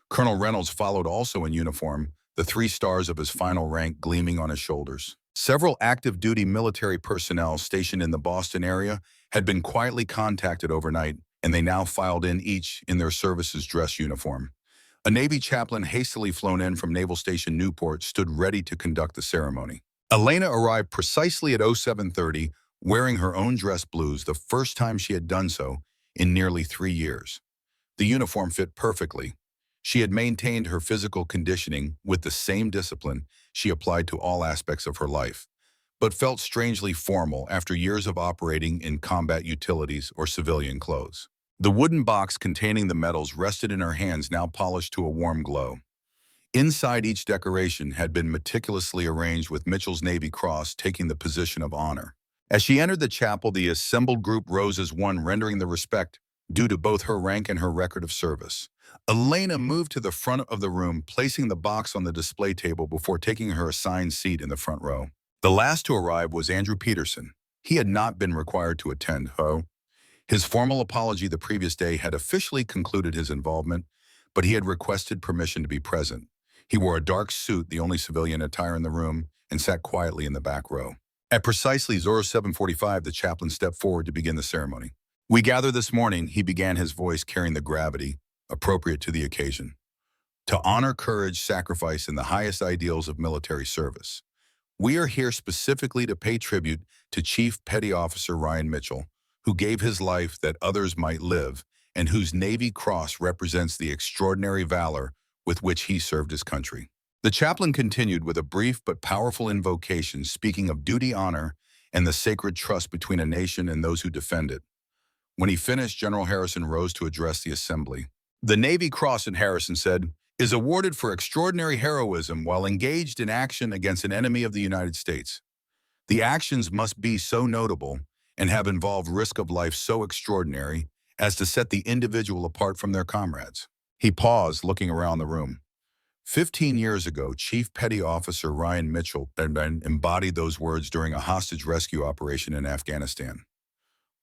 S1: Colonel Reynolds followed, also in uniform, the 3 stars of his final rank gleaming on his shoulders. Several active-duty military personnel stationed in the Boston area had been quietly contacted overnight, and they now filed in, each in their service's dress uniform. A Navy chaplain, hastily flown in from Naval Station Newport, stood ready to conduct the ceremony. Elena arrived precisely at 0730, wearing her own dress blues, the first time she had done so in nearly 3 years. The uniform fit perfectly. She had maintained her physical conditioning with the same discipline she applied to all aspects of her life, but felt strangely formal after years of operating in combat utilities or civilian clothes. The wooden box containing the medals rested in her hands, now polished to a warm glow. Inside, each decoration had been meticulously arranged, with Mitchell's Navy Cross taking the position of honor. As she entered the chapel, the assembled group rose as one, rendering the respect due to both her rank and her record of service. Elena moved to the front of the room, placing the box on the display table before taking her assigned seat in the front row. The last to arrive was Andrew Peterson. He had not been required to attend, though. His formal apology the previous day had officially concluded his involvement, but he had requested permission to be present. He wore a dark suit, the only civilian attire in the room, and sat quietly in the back row. At precisely 0745, the chaplain stepped forward to begin the ceremony. "We gather this morning," he began, his voice carrying the gravity appropriate to the occasion, "to honor courage, sacrifice, and the highest ideals of military service. We are here specifically to pay tribute to Chief Petty Officer Ryan Mitchell, who gave his life that others might live, and whose Navy Cross represents the extraordinary valor with which he served his country." The chaplain continued with a brief but powerful invocation, speaking of duty, honor, and the sacred trust between a nation and those who defend it. When he finished, General Harrison rose to address the assembly. "The Navy Cross," and Harrison said, "is awarded for extraordinary heroism while engaged in action against an enemy of the United States. The actions must be so notable and have involved risk of life so extraordinary as to set the individual apart from their comrades." He paused, looking around the room. 15 years ago, Chief Petty Officer Ryan Mitchell had embodied those words during a hostage rescue operation in Afghanistan.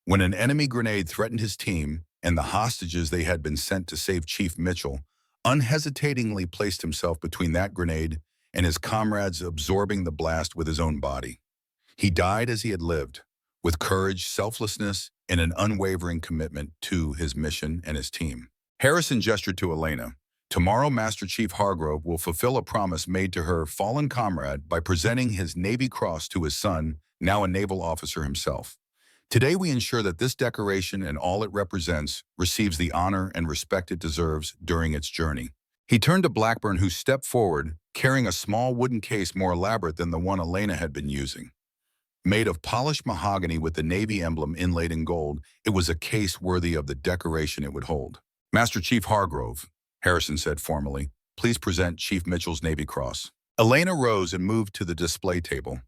S1: When an enemy grenade threatened his team and the hostages they had been sent to save, Chief Mitchell unhesitatingly placed himself between that grenade and his comrades, absorbing the blast with his own body. He died as he had lived, with courage, selflessness, and an unwavering commitment to his mission and his team. Harrison gestured to Elena. "Tomorrow, Master Chief Hargrove will fulfill a promise made to her fallen comrade by presenting his Navy Cross to his son, now a naval officer himself. Today, we ensure that this decoration and all it represents receives the honor and respect it deserves during its journey." He turned to Blackburn, who stepped forward, carrying a small wooden case more elaborate than the one Elena had been using. Made of polished mahogany with the Navy emblem inlaid in gold, it was a case worthy of the decoration it would hold. "Master Chief Hargrove," Harrison said formally, "please present Chief Mitchell's Navy Cross." Elena rose and moved to the display table.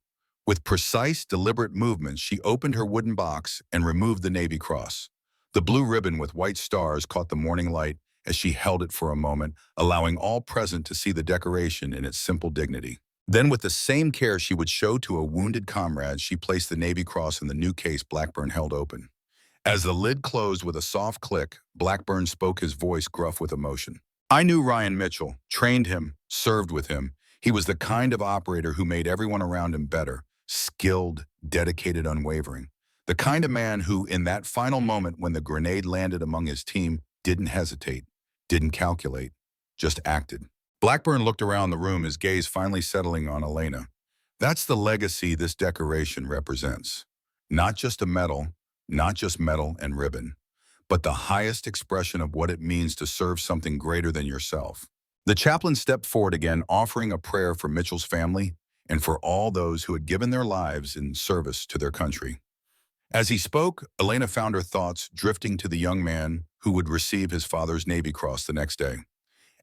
S1: With precise, deliberate movements, she opened her wooden box and removed the Navy Cross. The blue ribbon with white stars caught the morning light as she held it for a moment, allowing all present to see the decoration in its simple dignity. Then, with the same care she would show to a wounded comrade, she placed the Navy Cross in the new case Blackburn held open. As the lid closed with a soft click, Blackburn spoke, his voice gruff with emotion. "I knew Ryan Mitchell, trained him, served with him. He was the kind of operator who made everyone around him better. Skilled, dedicated, unwavering. The kind of man who, in that final moment when the grenade landed among his team, didn't hesitate, didn't calculate, just acted." Blackburn looked around the room, his gaze finally settling on Elena. "That's the legacy this decoration represents. Not just a medal, not just metal and ribbon, but the highest expression of what it means to serve something greater than yourself." The chaplain stepped forward again, offering a prayer for Mitchell's family and for all those who had given their lives in service to their country. As he spoke, Elena found her thoughts drifting to the young man who would receive his father's Navy Cross the next day.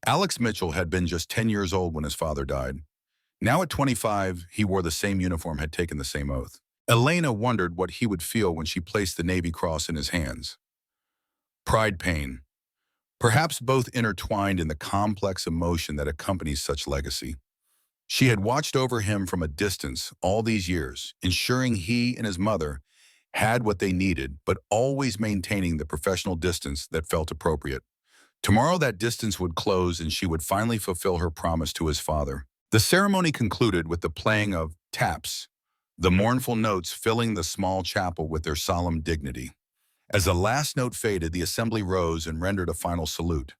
S1: Alex Mitchell had been just 10 years old when his father died. Now at 25, he wore the same uniform, had taken the same oath. Elena wondered what he would feel when she placed the Navy Cross in his hands. Pride, pain, perhaps both intertwined in the complex emotion that accompanies such legacy. She had watched over him from a distance all these years, ensuring he and his mother had what they needed, but always maintaining the professional distance that felt appropriate. Tomorrow that distance would close and she would finally fulfill her promise to his father. The ceremony concluded with the playing of taps, the mournful notes filling the small chapel with their solemn dignity. As the last note faded, the assembly rose and rendered a final salute,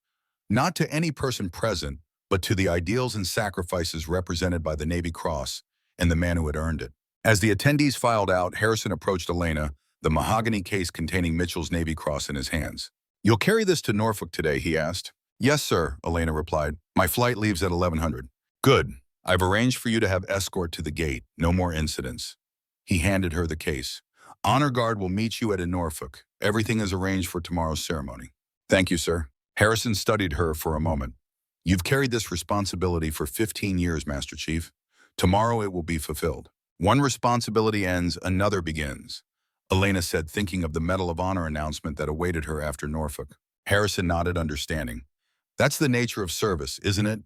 S1: not to any person present, but to the ideals and sacrifices represented by the Navy Cross and the man who had earned it. As the attendees filed out, Harrison approached Elena, the mahogany case containing Mitchell's Navy Cross in his hands. "You'll carry this to Norfolk today?" he asked. "Yes, sir," Elena replied. "My flight leaves at 1100. "Good. I've arranged for you to have escort to the gate. No more incidents." He handed her the case. "Honor Guard will meet you in Norfolk. Everything is arranged for tomorrow's ceremony." "Thank you, sir." Harrison studied her for a moment. "You've carried this responsibility for 15 years, Master Chief. Tomorrow it will be fulfilled. One responsibility ends, another begins," Elena said, thinking of the Medal of Honor announcement that awaited her after Norfolk. Harrison nodded, understanding. "That's the nature of service, isn't it?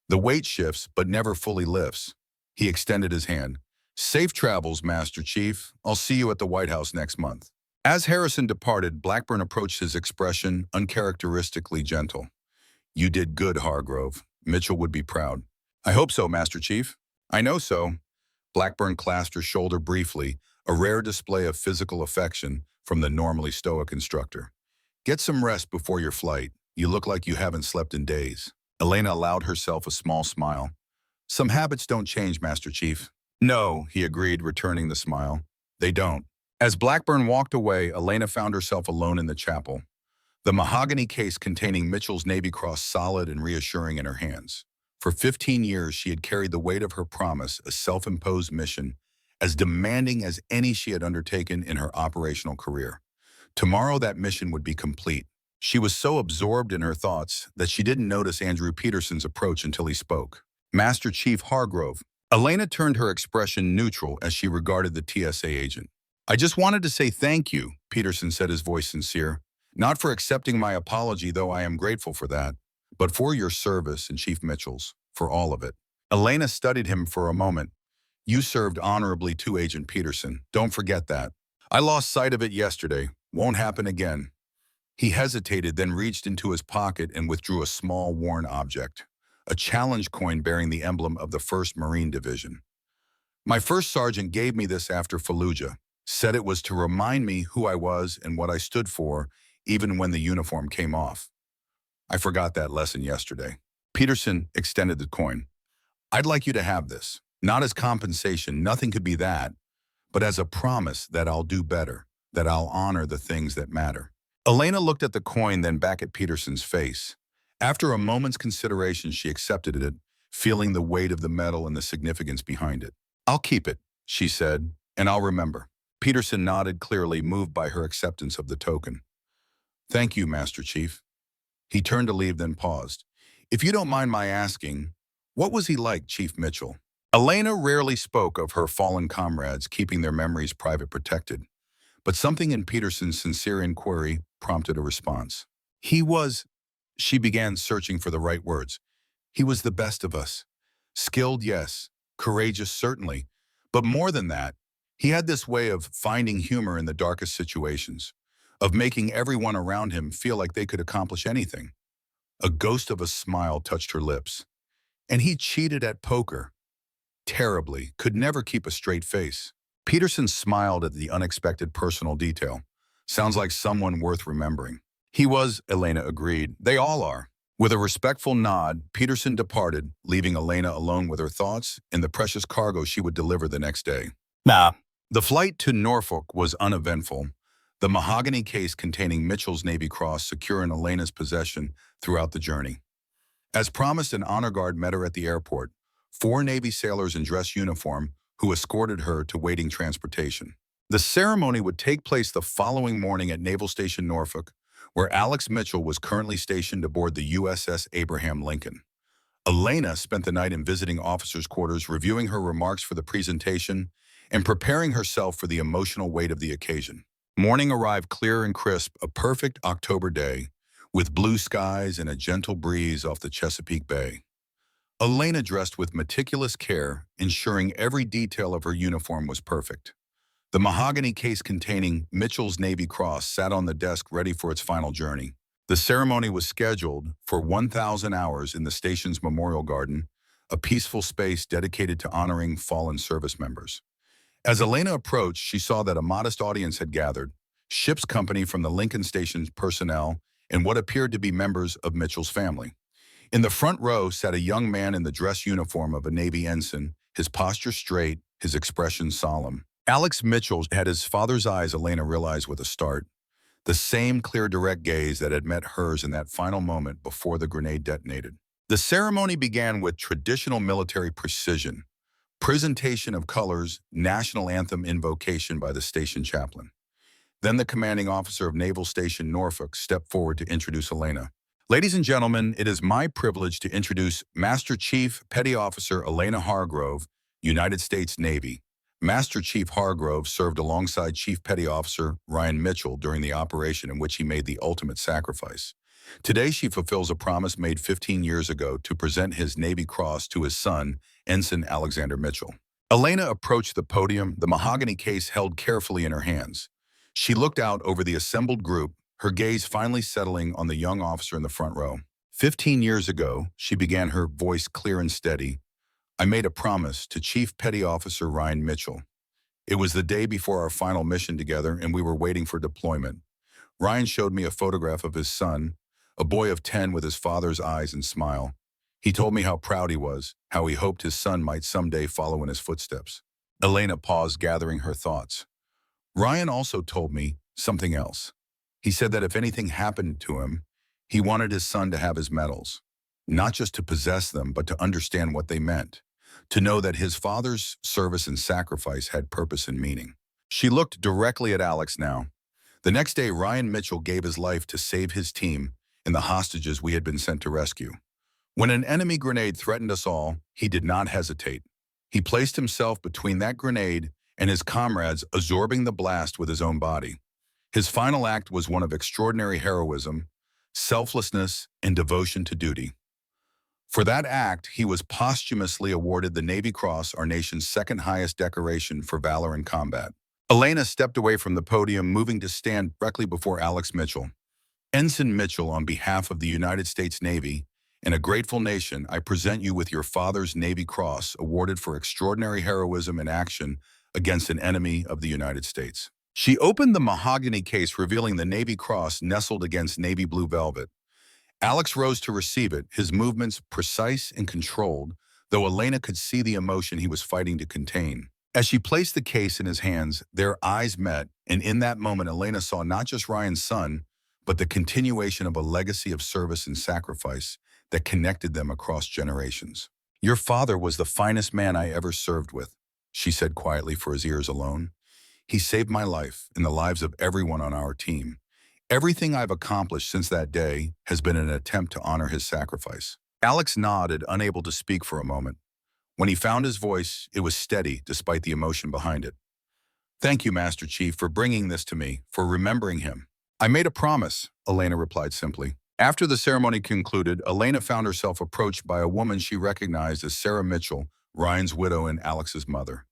S1: The weight shifts, but never fully lifts." He extended his hand. "Safe travels, Master Chief. I'll see you at the White House next month." As Harrison departed, Blackburn approached his expression uncharacteristically gentle. "You did good, Hargrove. Mitchell would be proud." "I hope so, Master Chief." "I know so." Blackburn clasped her shoulder briefly, a rare display of physical affection from the normally stoic instructor. "Get some rest before your flight. You look like you haven't slept in days." Elena allowed herself a small smile. "Some habits don't change, Master Chief." "No," he agreed, returning the smile. "They don't." As Blackburn walked away, Elena found herself alone in the chapel, the mahogany case containing Mitchell's Navy Cross solid and reassuring in her hands. For 15 years, she had carried the weight of her promise, a self-imposed mission, as demanding as any she had undertaken in her operational career. Tomorrow that mission would be complete. She was so absorbed in her thoughts that she didn't notice Andrew Peterson's approach until he spoke. "Master Chief Hargrove." Elena turned her expression neutral as she regarded the TSA agent. "I just wanted to say thank you," Peterson said, his voice sincere. "Not for accepting my apology, though I am grateful for that, but for your service and Chief Mitchell's, for all of it." Elena studied him for a moment. "You served honorably too, Agent Peterson. Don't forget that." "I lost sight of it yesterday. Won't happen again." He hesitated, then reached into his pocket and withdrew a small, worn object, a challenge coin bearing the emblem of the 1st Marine Division. "My first sergeant gave me this after Fallujah. Said it was to remind me who I was and what I stood for, even when the uniform came off. I forgot that lesson yesterday." Peterson extended the coin. "I'd like you to have this. Not as compensation, nothing could be that, but as a promise that I'll do better, that I'll honor the things that matter." Elena looked at the coin, then back at Peterson's face. After a moment's consideration, she accepted it, feeling the weight of the medal and the significance behind it. "I'll keep it," she said, "and I'll remember." Peterson nodded, clearly moved by her acceptance of the token. "Thank you, Master Chief." He turned to leave, then paused. "If you don't mind my asking, what was he like, Chief Mitchell?" Elena rarely spoke of her fallen comrades, keeping their memories private protected. But something in Peterson's sincere inquiry prompted a response. "He was," she began, searching for the right words. "He was the best of us. Skilled, yes. Courageous, certainly. But more than that, he had this way of finding humor in the darkest situations, of making everyone around him feel like they could accomplish anything." A ghost of a smile touched her lips. "And he cheated at poker. Terribly, could never keep a straight face." Peterson smiled at the unexpected personal detail. "Sounds like someone worth remembering." "He was," Elena agreed. "They all are." With a respectful nod, Peterson departed, leaving Elena alone with her thoughts and the precious cargo she would deliver the next day. The flight to Norfolk was uneventful, the mahogany case containing Mitchell's Navy Cross secure in Elena's possession throughout the journey. As promised, an honor guard met her at the airport, 4 Navy sailors in dress uniform who escorted her to waiting transportation. The ceremony would take place the following morning at Naval Station Norfolk, where Alex Mitchell was currently stationed aboard the USS Abraham Lincoln. Elena spent the night in visiting officers' quarters, reviewing her remarks for the presentation and preparing herself for the emotional weight of the occasion. Morning arrived clear and crisp, a perfect October day, with blue skies and a gentle breeze off the Chesapeake Bay. Elena dressed with meticulous care, ensuring every detail of her uniform was perfect. The mahogany case containing Mitchell's Navy Cross sat on the desk ready for its final journey. The ceremony was scheduled for 1,000 hours in the station's Memorial Garden, a peaceful space dedicated to honoring fallen service members. As Elena approached, she saw that a modest audience had gathered, ship's company from the Lincoln Station's personnel and what appeared to be members of Mitchell's family. In the front row sat a young man in the dress uniform of a Navy ensign, his posture straight, his expression solemn. Alex Mitchell had his father's eyes, Elena realized with a start. The same clear, direct gaze that had met hers in that final moment before the grenade detonated. The ceremony began with traditional military precision, presentation of colors, national anthem invocation by the station chaplain. Then the commanding officer of Naval Station Norfolk stepped forward to introduce Elena. Ladies and gentlemen, it is my privilege to introduce Master Chief Petty Officer Elena Hargrove, United States Navy. Master Chief Hargrove served alongside Chief Petty Officer Ryan Mitchell during the operation in which he made the ultimate sacrifice. Today, she fulfills a promise made 15 years ago to present his Navy Cross to his son, Ensign Alexander Mitchell. Elena approached the podium, the mahogany case held carefully in her hands. She looked out over the assembled group, her gaze finally settling on the young officer in the front row. 15 years ago, she began, her voice clear and steady. I made a promise to Chief Petty Officer Ryan Mitchell. It was the day before our final mission together, and we were waiting for deployment. Ryan showed me a photograph of his son, a boy of 10 with his father's eyes and smile. He told me how proud he was, how he hoped his son might someday follow in his footsteps. Elena paused, gathering her thoughts. Ryan also told me something else. He said that if anything happened to him, he wanted his son to have his medals, not just to possess them, but to understand what they meant, to know that his father's service and sacrifice had purpose and meaning. She looked directly at Alex now. The next day, Ryan Mitchell gave his life to save his team and the hostages we had been sent to rescue. When an enemy grenade threatened us all, he did not hesitate. He placed himself between that grenade and his comrades, absorbing the blast with his own body. His final act was one of extraordinary heroism, selflessness, and devotion to duty. For that act, he was posthumously awarded the Navy Cross, our nation's second highest decoration for valor in combat. Elena stepped away from the podium, moving to stand directly before Alex Mitchell. Ensign Mitchell, on behalf of the United States Navy and a grateful nation, I present you with your father's Navy Cross, awarded for extraordinary heroism in action against an enemy of the United States. She opened the mahogany case, revealing the Navy Cross nestled against navy blue velvet. Alex rose to receive it, his movements precise and controlled, though Elena could see the emotion he was fighting to contain. As she placed the case in his hands, their eyes met, and in that moment, Elena saw not just Ryan's son, but the continuation of a legacy of service and sacrifice that connected them across generations. Your father was the finest man I ever served with, she said quietly for his ears alone. He saved my life and the lives of everyone on our team. Everything I've accomplished since that day has been an attempt to honor his sacrifice. Alex nodded, unable to speak for a moment. When he found his voice, it was steady despite the emotion behind it. Thank you, Master Chief, for bringing this to me, for remembering him. I made a promise, Elena replied simply. After the ceremony concluded, Elena found herself approached by a woman she recognized as Sarah Mitchell, Ryan's widow and Alex's mother.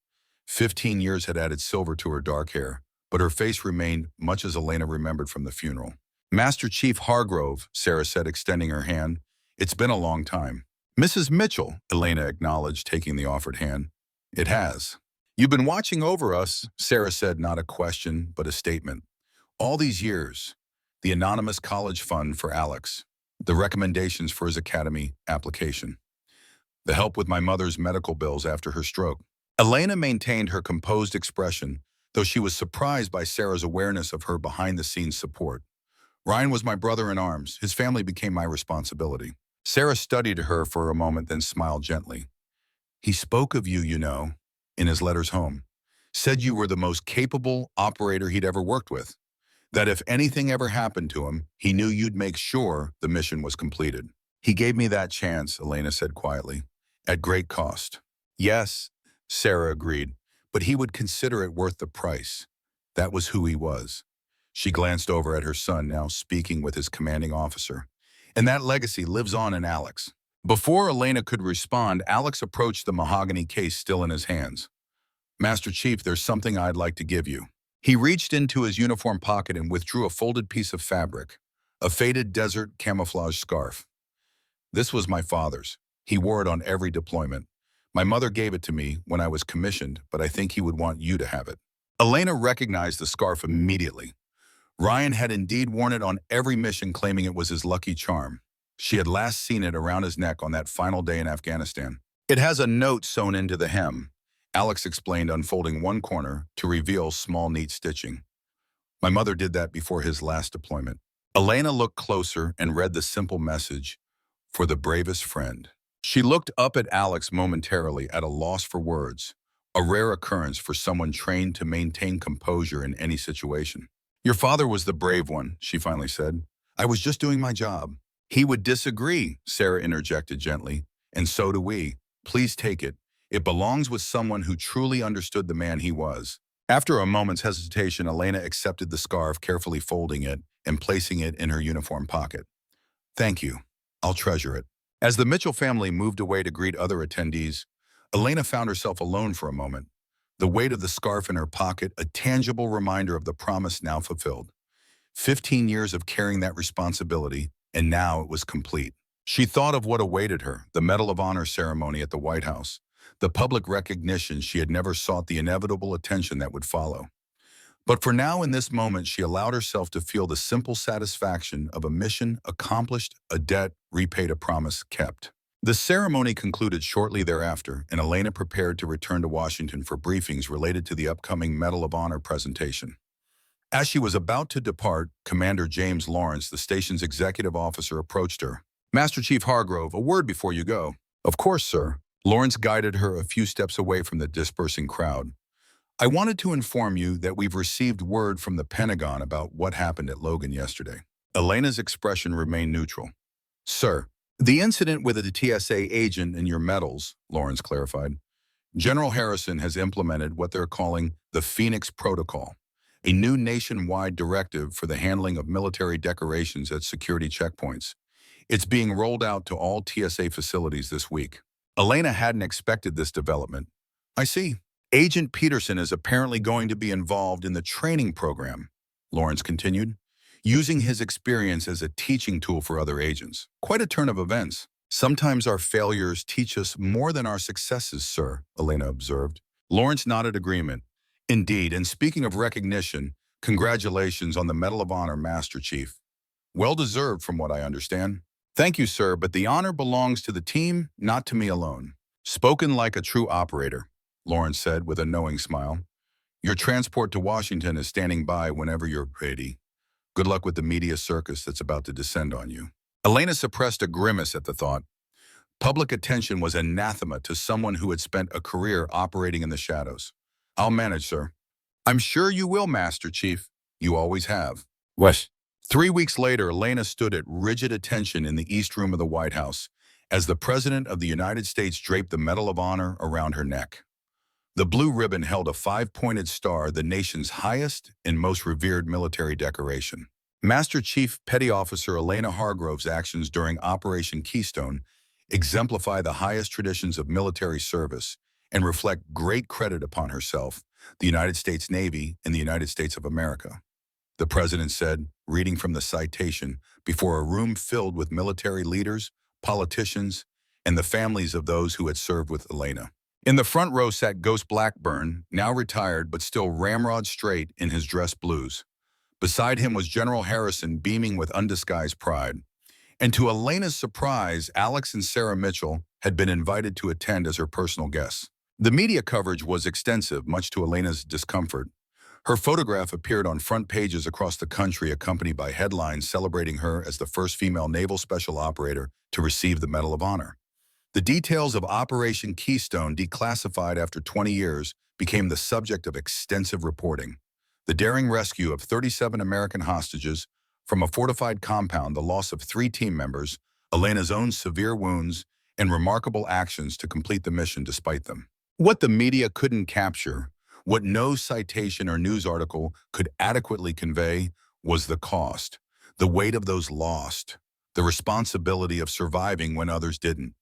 S1: 15 years had added silver to her dark hair, but her face remained much as Elena remembered from the funeral. Master Chief Hargrove, Sarah said, extending her hand. It's been a long time. Mrs. Mitchell, Elena acknowledged, taking the offered hand. It has. You've been watching over us, Sarah said, not a question, but a statement. All these years, the anonymous college fund for Alex, the recommendations for his academy application, the help with my mother's medical bills after her stroke. Elena maintained her composed expression, though she was surprised by Sarah's awareness of her behind-the-scenes support. Ryan was my brother in arms. His family became my responsibility. Sarah studied her for a moment, then smiled gently. He spoke of you, you know, in his letters home. Said you were the most capable operator he'd ever worked with. That if anything ever happened to him, he knew you'd make sure the mission was completed. He gave me that chance, Elena said quietly, at great cost. Yes, Sarah agreed, but he would consider it worth the price. That was who he was. She glanced over at her son, now speaking with his commanding officer. And that legacy lives on in Alex. Before Elena could respond, Alex approached the mahogany case still in his hands. Master Chief, there's something I'd like to give you. He reached into his uniform pocket and withdrew a folded piece of fabric, a faded desert camouflage scarf. This was my father's. He wore it on every deployment. My mother gave it to me when I was commissioned, but I think he would want you to have it. Elena recognized the scarf immediately. Ryan had indeed worn it on every mission, claiming it was his lucky charm. She had last seen it around his neck on that final day in Afghanistan. It has a note sewn into the hem, Alex explained, unfolding one corner to reveal small, neat stitching. My mother did that before his last deployment. Elena looked closer and read the simple message, for the bravest friend. She looked up at Alex momentarily, at a loss for words, a rare occurrence for someone trained to maintain composure in any situation. Your father was the brave one, she finally said. I was just doing my job. He would disagree, Sarah interjected gently, and so do we. Please take it. It belongs with someone who truly understood the man he was. After a moment's hesitation, Elena accepted the scarf, carefully folding it and placing it in her uniform pocket. Thank you. I'll treasure it. As the Mitchell family moved away to greet other attendees, Elena found herself alone for a moment. The weight of the scarf in her pocket, a tangible reminder of the promise now fulfilled. 15 years of carrying that responsibility, and now it was complete. She thought of what awaited her, the Medal of Honor ceremony at the White House, the public recognition she had never sought, the inevitable attention that would follow. But for now, in this moment, she allowed herself to feel the simple satisfaction of a mission accomplished, a debt repaid, a promise kept. The ceremony concluded shortly thereafter, and Elena prepared to return to Washington for briefings related to the upcoming Medal of Honor presentation. As she was about to depart, Commander James Lawrence, the station's executive officer, approached her. Master Chief Hargrove, a word before you go. Of course, sir. Lawrence guided her a few steps away from the dispersing crowd. I wanted to inform you that we've received word from the Pentagon about what happened at Logan yesterday. Elena's expression remained neutral. Sir, the incident with a TSA agent and your medals, Lawrence clarified. General Harrison has implemented what they're calling the Phoenix Protocol, a new nationwide directive for the handling of military decorations at security checkpoints. It's being rolled out to all TSA facilities this week. Elena hadn't expected this development. I see. Agent Peterson is apparently going to be involved in the training program, Lawrence continued, using his experience as a teaching tool for other agents. Quite a turn of events. Sometimes our failures teach us more than our successes, sir, Elena observed. Lawrence nodded agreement. Indeed, and speaking of recognition, congratulations on the Medal of Honor, Master Chief. Well deserved from what I understand. Thank you, sir, but the honor belongs to the team, not to me alone. Spoken like a true operator, Lawrence said with a knowing smile. Your transport to Washington is standing by whenever you're ready. Good luck with the media circus that's about to descend on you. Elena suppressed a grimace at the thought. Public attention was anathema to someone who had spent a career operating in the shadows. I'll manage, sir. I'm sure you will, Master Chief. You always have. What? 3 weeks later, Elena stood at rigid attention in the East Room of the White House as the President of the United States draped the Medal of Honor around her neck. The blue ribbon held a 5-pointed star, the nation's highest and most revered military decoration. Master Chief Petty Officer Elena Hargrove's actions during Operation Keystone exemplify the highest traditions of military service and reflect great credit upon herself, the United States Navy, and the United States of America. The President said, reading from the citation, before a room filled with military leaders, politicians, and the families of those who had served with Elena. In the front row sat Ghost Blackburn, now retired but still ramrod straight in his dress blues. Beside him was General Harrison, beaming with undisguised pride. And to Elena's surprise, Alex and Sarah Mitchell had been invited to attend as her personal guests. The media coverage was extensive, much to Elena's discomfort. Her photograph appeared on front pages across the country, accompanied by headlines celebrating her as the first female naval special operator to receive the Medal of Honor. The details of Operation Keystone, declassified after 20 years, became the subject of extensive reporting. The daring rescue of 37 American hostages from a fortified compound, the loss of 3 team members, Elena's own severe wounds, and remarkable actions to complete the mission despite them. What the media couldn't capture, what no citation or news article could adequately convey, was the cost, the weight of those lost, the responsibility of surviving when others didn't,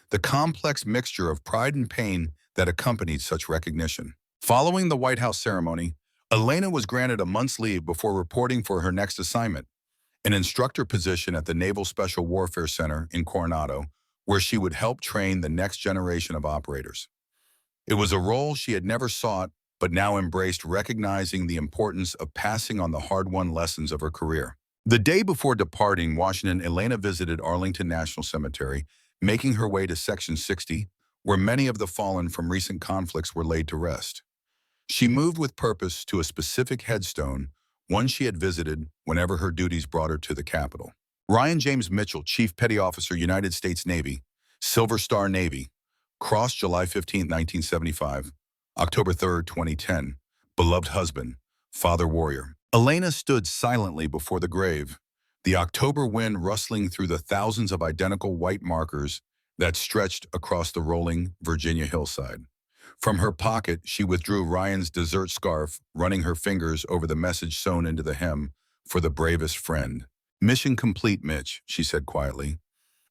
S1: the complex mixture of pride and pain that accompanied such recognition. Following the White House ceremony, Elena was granted a month's leave before reporting for her next assignment, an instructor position at the Naval Special Warfare Center in Coronado, where she would help train the next generation of operators. It was a role she had never sought, but now embraced, recognizing the importance of passing on the hard-won lessons of her career. The day before departing Washington, Elena visited Arlington National Cemetery, making her way to Section 60, where many of the fallen from recent conflicts were laid to rest. She moved with purpose to a specific headstone, one she had visited whenever her duties brought her to the Capitol. Ryan James Mitchell, Chief Petty Officer, United States Navy, Silver Star Navy, crossed July 15, 1975, October 3, 2010, beloved husband, father warrior. Elena stood silently before the grave, the October wind rustling through the thousands of identical white markers that stretched across the rolling Virginia hillside. From her pocket, she withdrew Ryan's desert scarf, running her fingers over the message sewn into the hem, "For the bravest friend." "Mission complete, Mitch," she said quietly.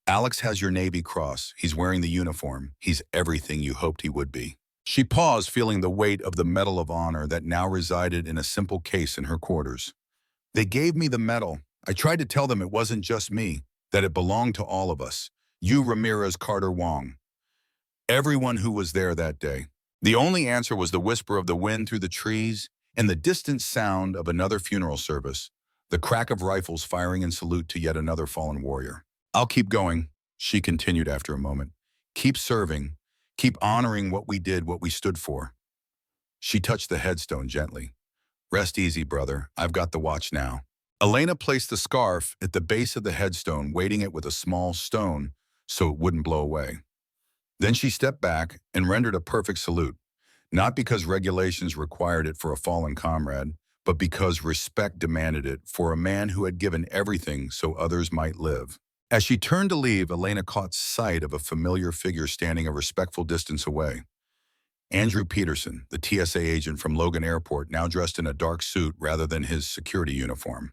S1: "Alex has your Navy Cross. He's wearing the uniform. He's everything you hoped he would be." She paused, feeling the weight of the Medal of Honor that now resided in a simple case in her quarters. "They gave me the medal. I tried to tell them it wasn't just me, that it belonged to all of us. You, Ramirez, Carter, Wong. Everyone who was there that day." The only answer was the whisper of the wind through the trees and the distant sound of another funeral service, the crack of rifles firing in salute to yet another fallen warrior. "I'll keep going," she continued after a moment. "Keep serving. Keep honoring what we did, what we stood for." She touched the headstone gently. "Rest easy, brother. I've got the watch now." Elena placed the scarf at the base of the headstone, weighting it with a small stone so it wouldn't blow away. Then she stepped back and rendered a perfect salute, not because regulations required it for a fallen comrade, but because respect demanded it for a man who had given everything so others might live. As she turned to leave, Elena caught sight of a familiar figure standing a respectful distance away. Andrew Peterson, the TSA agent from Logan Airport, now dressed in a dark suit rather than his security uniform.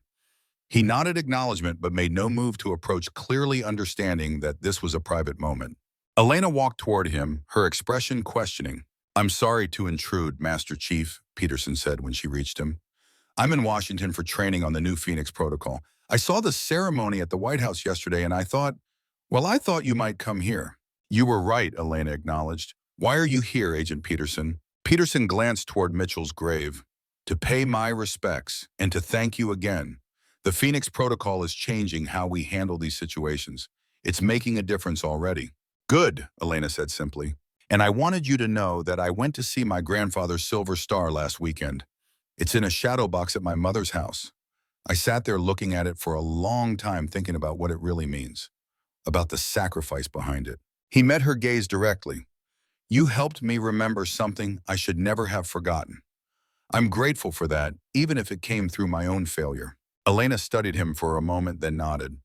S1: He nodded acknowledgement but made no move to approach, clearly understanding that this was a private moment. Elena walked toward him, her expression questioning. "I'm sorry to intrude, Master Chief," Peterson said when she reached him. "I'm in Washington for training on the new Phoenix Protocol. I saw the ceremony at the White House yesterday and I thought you might come here." "You were right," Elena acknowledged. "Why are you here, Agent Peterson?" Peterson glanced toward Mitchell's grave. "To pay my respects and to thank you again. The Phoenix Protocol is changing how we handle these situations. It's making a difference already." "Good," Elena said simply. "And I wanted you to know that I went to see my grandfather's Silver Star last weekend. It's in a shadow box at my mother's house. I sat there looking at it for a long time thinking about what it really means, about the sacrifice behind it." He met her gaze directly. "You helped me remember something I should never have forgotten. I'm grateful for that, even if it came through my own failure." Elena studied him for a moment, then nodded.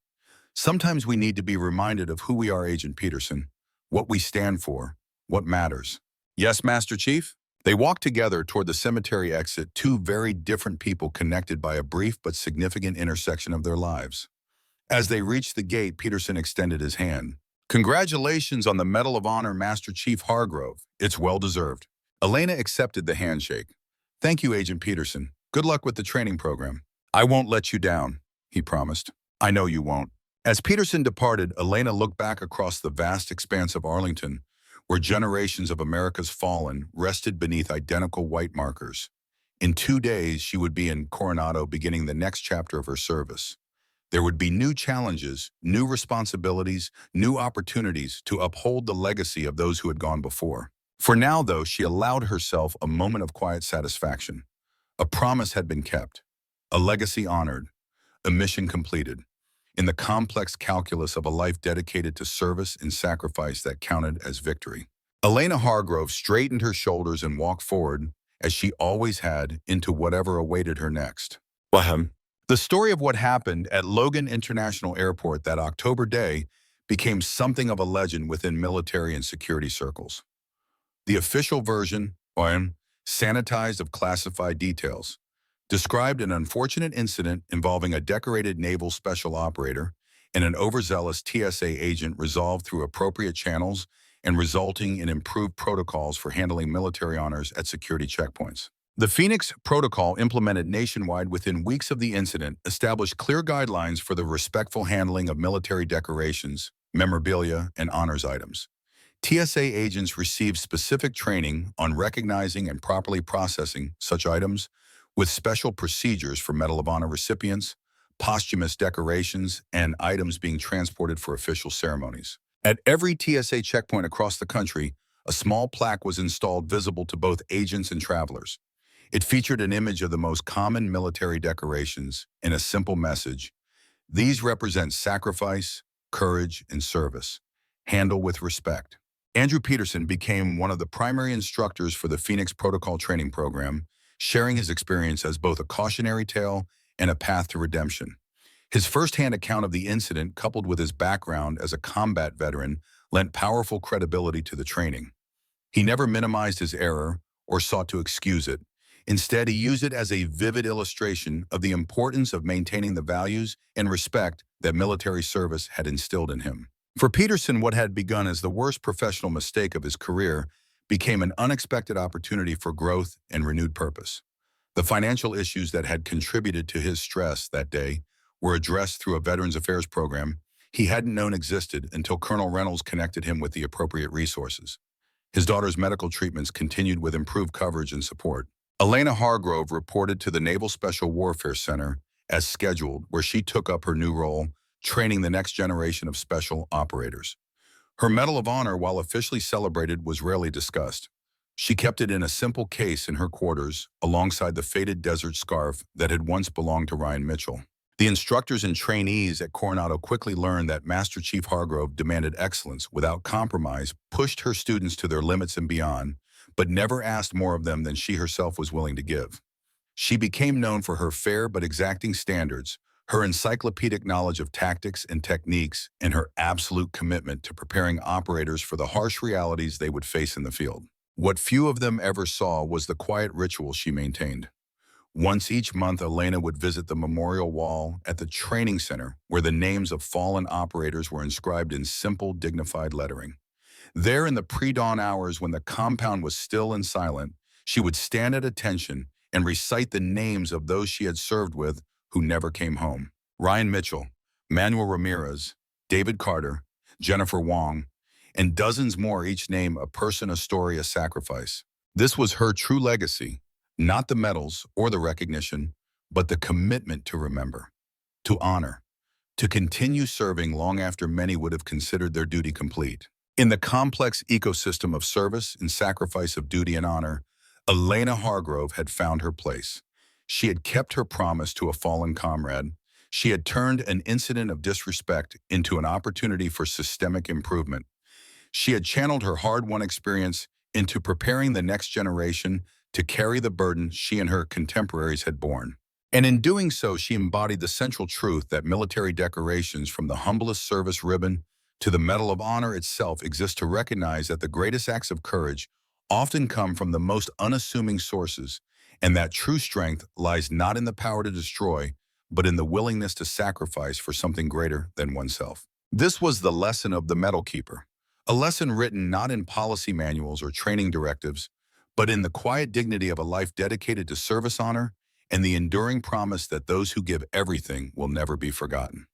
S1: "Sometimes we need to be reminded of who we are, Agent Peterson, what we stand for, what matters." "Yes, Master Chief?" They walked together toward the cemetery exit, two very different people connected by a brief but significant intersection of their lives. As they reached the gate, Peterson extended his hand. "Congratulations on the Medal of Honor, Master Chief Hargrove. It's well-deserved." Elena accepted the handshake. "Thank you, Agent Peterson. Good luck with the training program." "I won't let you down," he promised. "I know you won't." As Peterson departed, Elena looked back across the vast expanse of Arlington, where generations of America's fallen rested beneath identical white markers. In 2 days, she would be in Coronado beginning the next chapter of her service. There would be new challenges, new responsibilities, new opportunities to uphold the legacy of those who had gone before. For now, though, she allowed herself a moment of quiet satisfaction. A promise had been kept, a legacy honored, a mission completed, in the complex calculus of a life dedicated to service and sacrifice that counted as victory. Elena Hargrove straightened her shoulders and walked forward, as she always had, into whatever awaited her next. Wahem. The story of what happened at Logan International Airport that October day became something of a legend within military and security circles. The official version, Wahem, sanitized of classified details, described an unfortunate incident involving a decorated naval special operator and an overzealous TSA agent resolved through appropriate channels and resulting in improved protocols for handling military honors at security checkpoints. The Phoenix Protocol, implemented nationwide within weeks of the incident, established clear guidelines for the respectful handling of military decorations, memorabilia, and honors items. TSA agents received specific training on recognizing and properly processing such items, with special procedures for Medal of Honor recipients, posthumous decorations, and items being transported for official ceremonies. At every TSA checkpoint across the country, a small plaque was installed visible to both agents and travelers. It featured an image of the most common military decorations and a simple message: these represent sacrifice, courage, and service. Handle with respect. Andrew Peterson became one of the primary instructors for the Phoenix Protocol Training Program, sharing his experience as both a cautionary tale and a path to redemption. His firsthand account of the incident, coupled with his background as a combat veteran, lent powerful credibility to the training. He never minimized his error or sought to excuse it. Instead, he used it as a vivid illustration of the importance of maintaining the values and respect that military service had instilled in him. For Peterson, what had begun as the worst professional mistake of his career became an unexpected opportunity for growth and renewed purpose. The financial issues that had contributed to his stress that day were addressed through a Veterans Affairs program he hadn't known existed until Colonel Reynolds connected him with the appropriate resources. His daughter's medical treatments continued with improved coverage and support. Elena Hargrove reported to the Naval Special Warfare Center as scheduled, where she took up her new role, training the next generation of special operators. Her Medal of Honor, while officially celebrated, was rarely discussed. She kept it in a simple case in her quarters, alongside the faded desert scarf that had once belonged to Ryan Mitchell. The instructors and trainees at Coronado quickly learned that Master Chief Hargrove demanded excellence without compromise, pushed her students to their limits and beyond, but never asked more of them than she herself was willing to give. She became known for her fair but exacting standards, her encyclopedic knowledge of tactics and techniques, and her absolute commitment to preparing operators for the harsh realities they would face in the field. What few of them ever saw was the quiet ritual she maintained. Once each month, Elena would visit the memorial wall at the training center, where the names of fallen operators were inscribed in simple, dignified lettering. There, in the pre-dawn hours when the compound was still and silent, she would stand at attention and recite the names of those she had served with who never came home. Ryan Mitchell, Manuel Ramirez, David Carter, Jennifer Wong, and dozens more, each name a person, a story, a sacrifice. This was her true legacy, not the medals or the recognition, but the commitment to remember, to honor, to continue serving long after many would have considered their duty complete. In the complex ecosystem of service and sacrifice of duty and honor, Elena Hargrove had found her place. She had kept her promise to a fallen comrade. She had turned an incident of disrespect into an opportunity for systemic improvement. She had channeled her hard-won experience into preparing the next generation to carry the burden she and her contemporaries had borne. And in doing so, she embodied the central truth that military decorations, from the humblest service ribbon to the Medal of Honor itself, exist to recognize that the greatest acts of courage often come from the most unassuming sources, and that true strength lies not in the power to destroy, but in the willingness to sacrifice for something greater than oneself. This was the lesson of the Medal Keeper, a lesson written not in policy manuals or training directives, but in the quiet dignity of a life dedicated to service honor and the enduring promise that those who give everything will never be forgotten.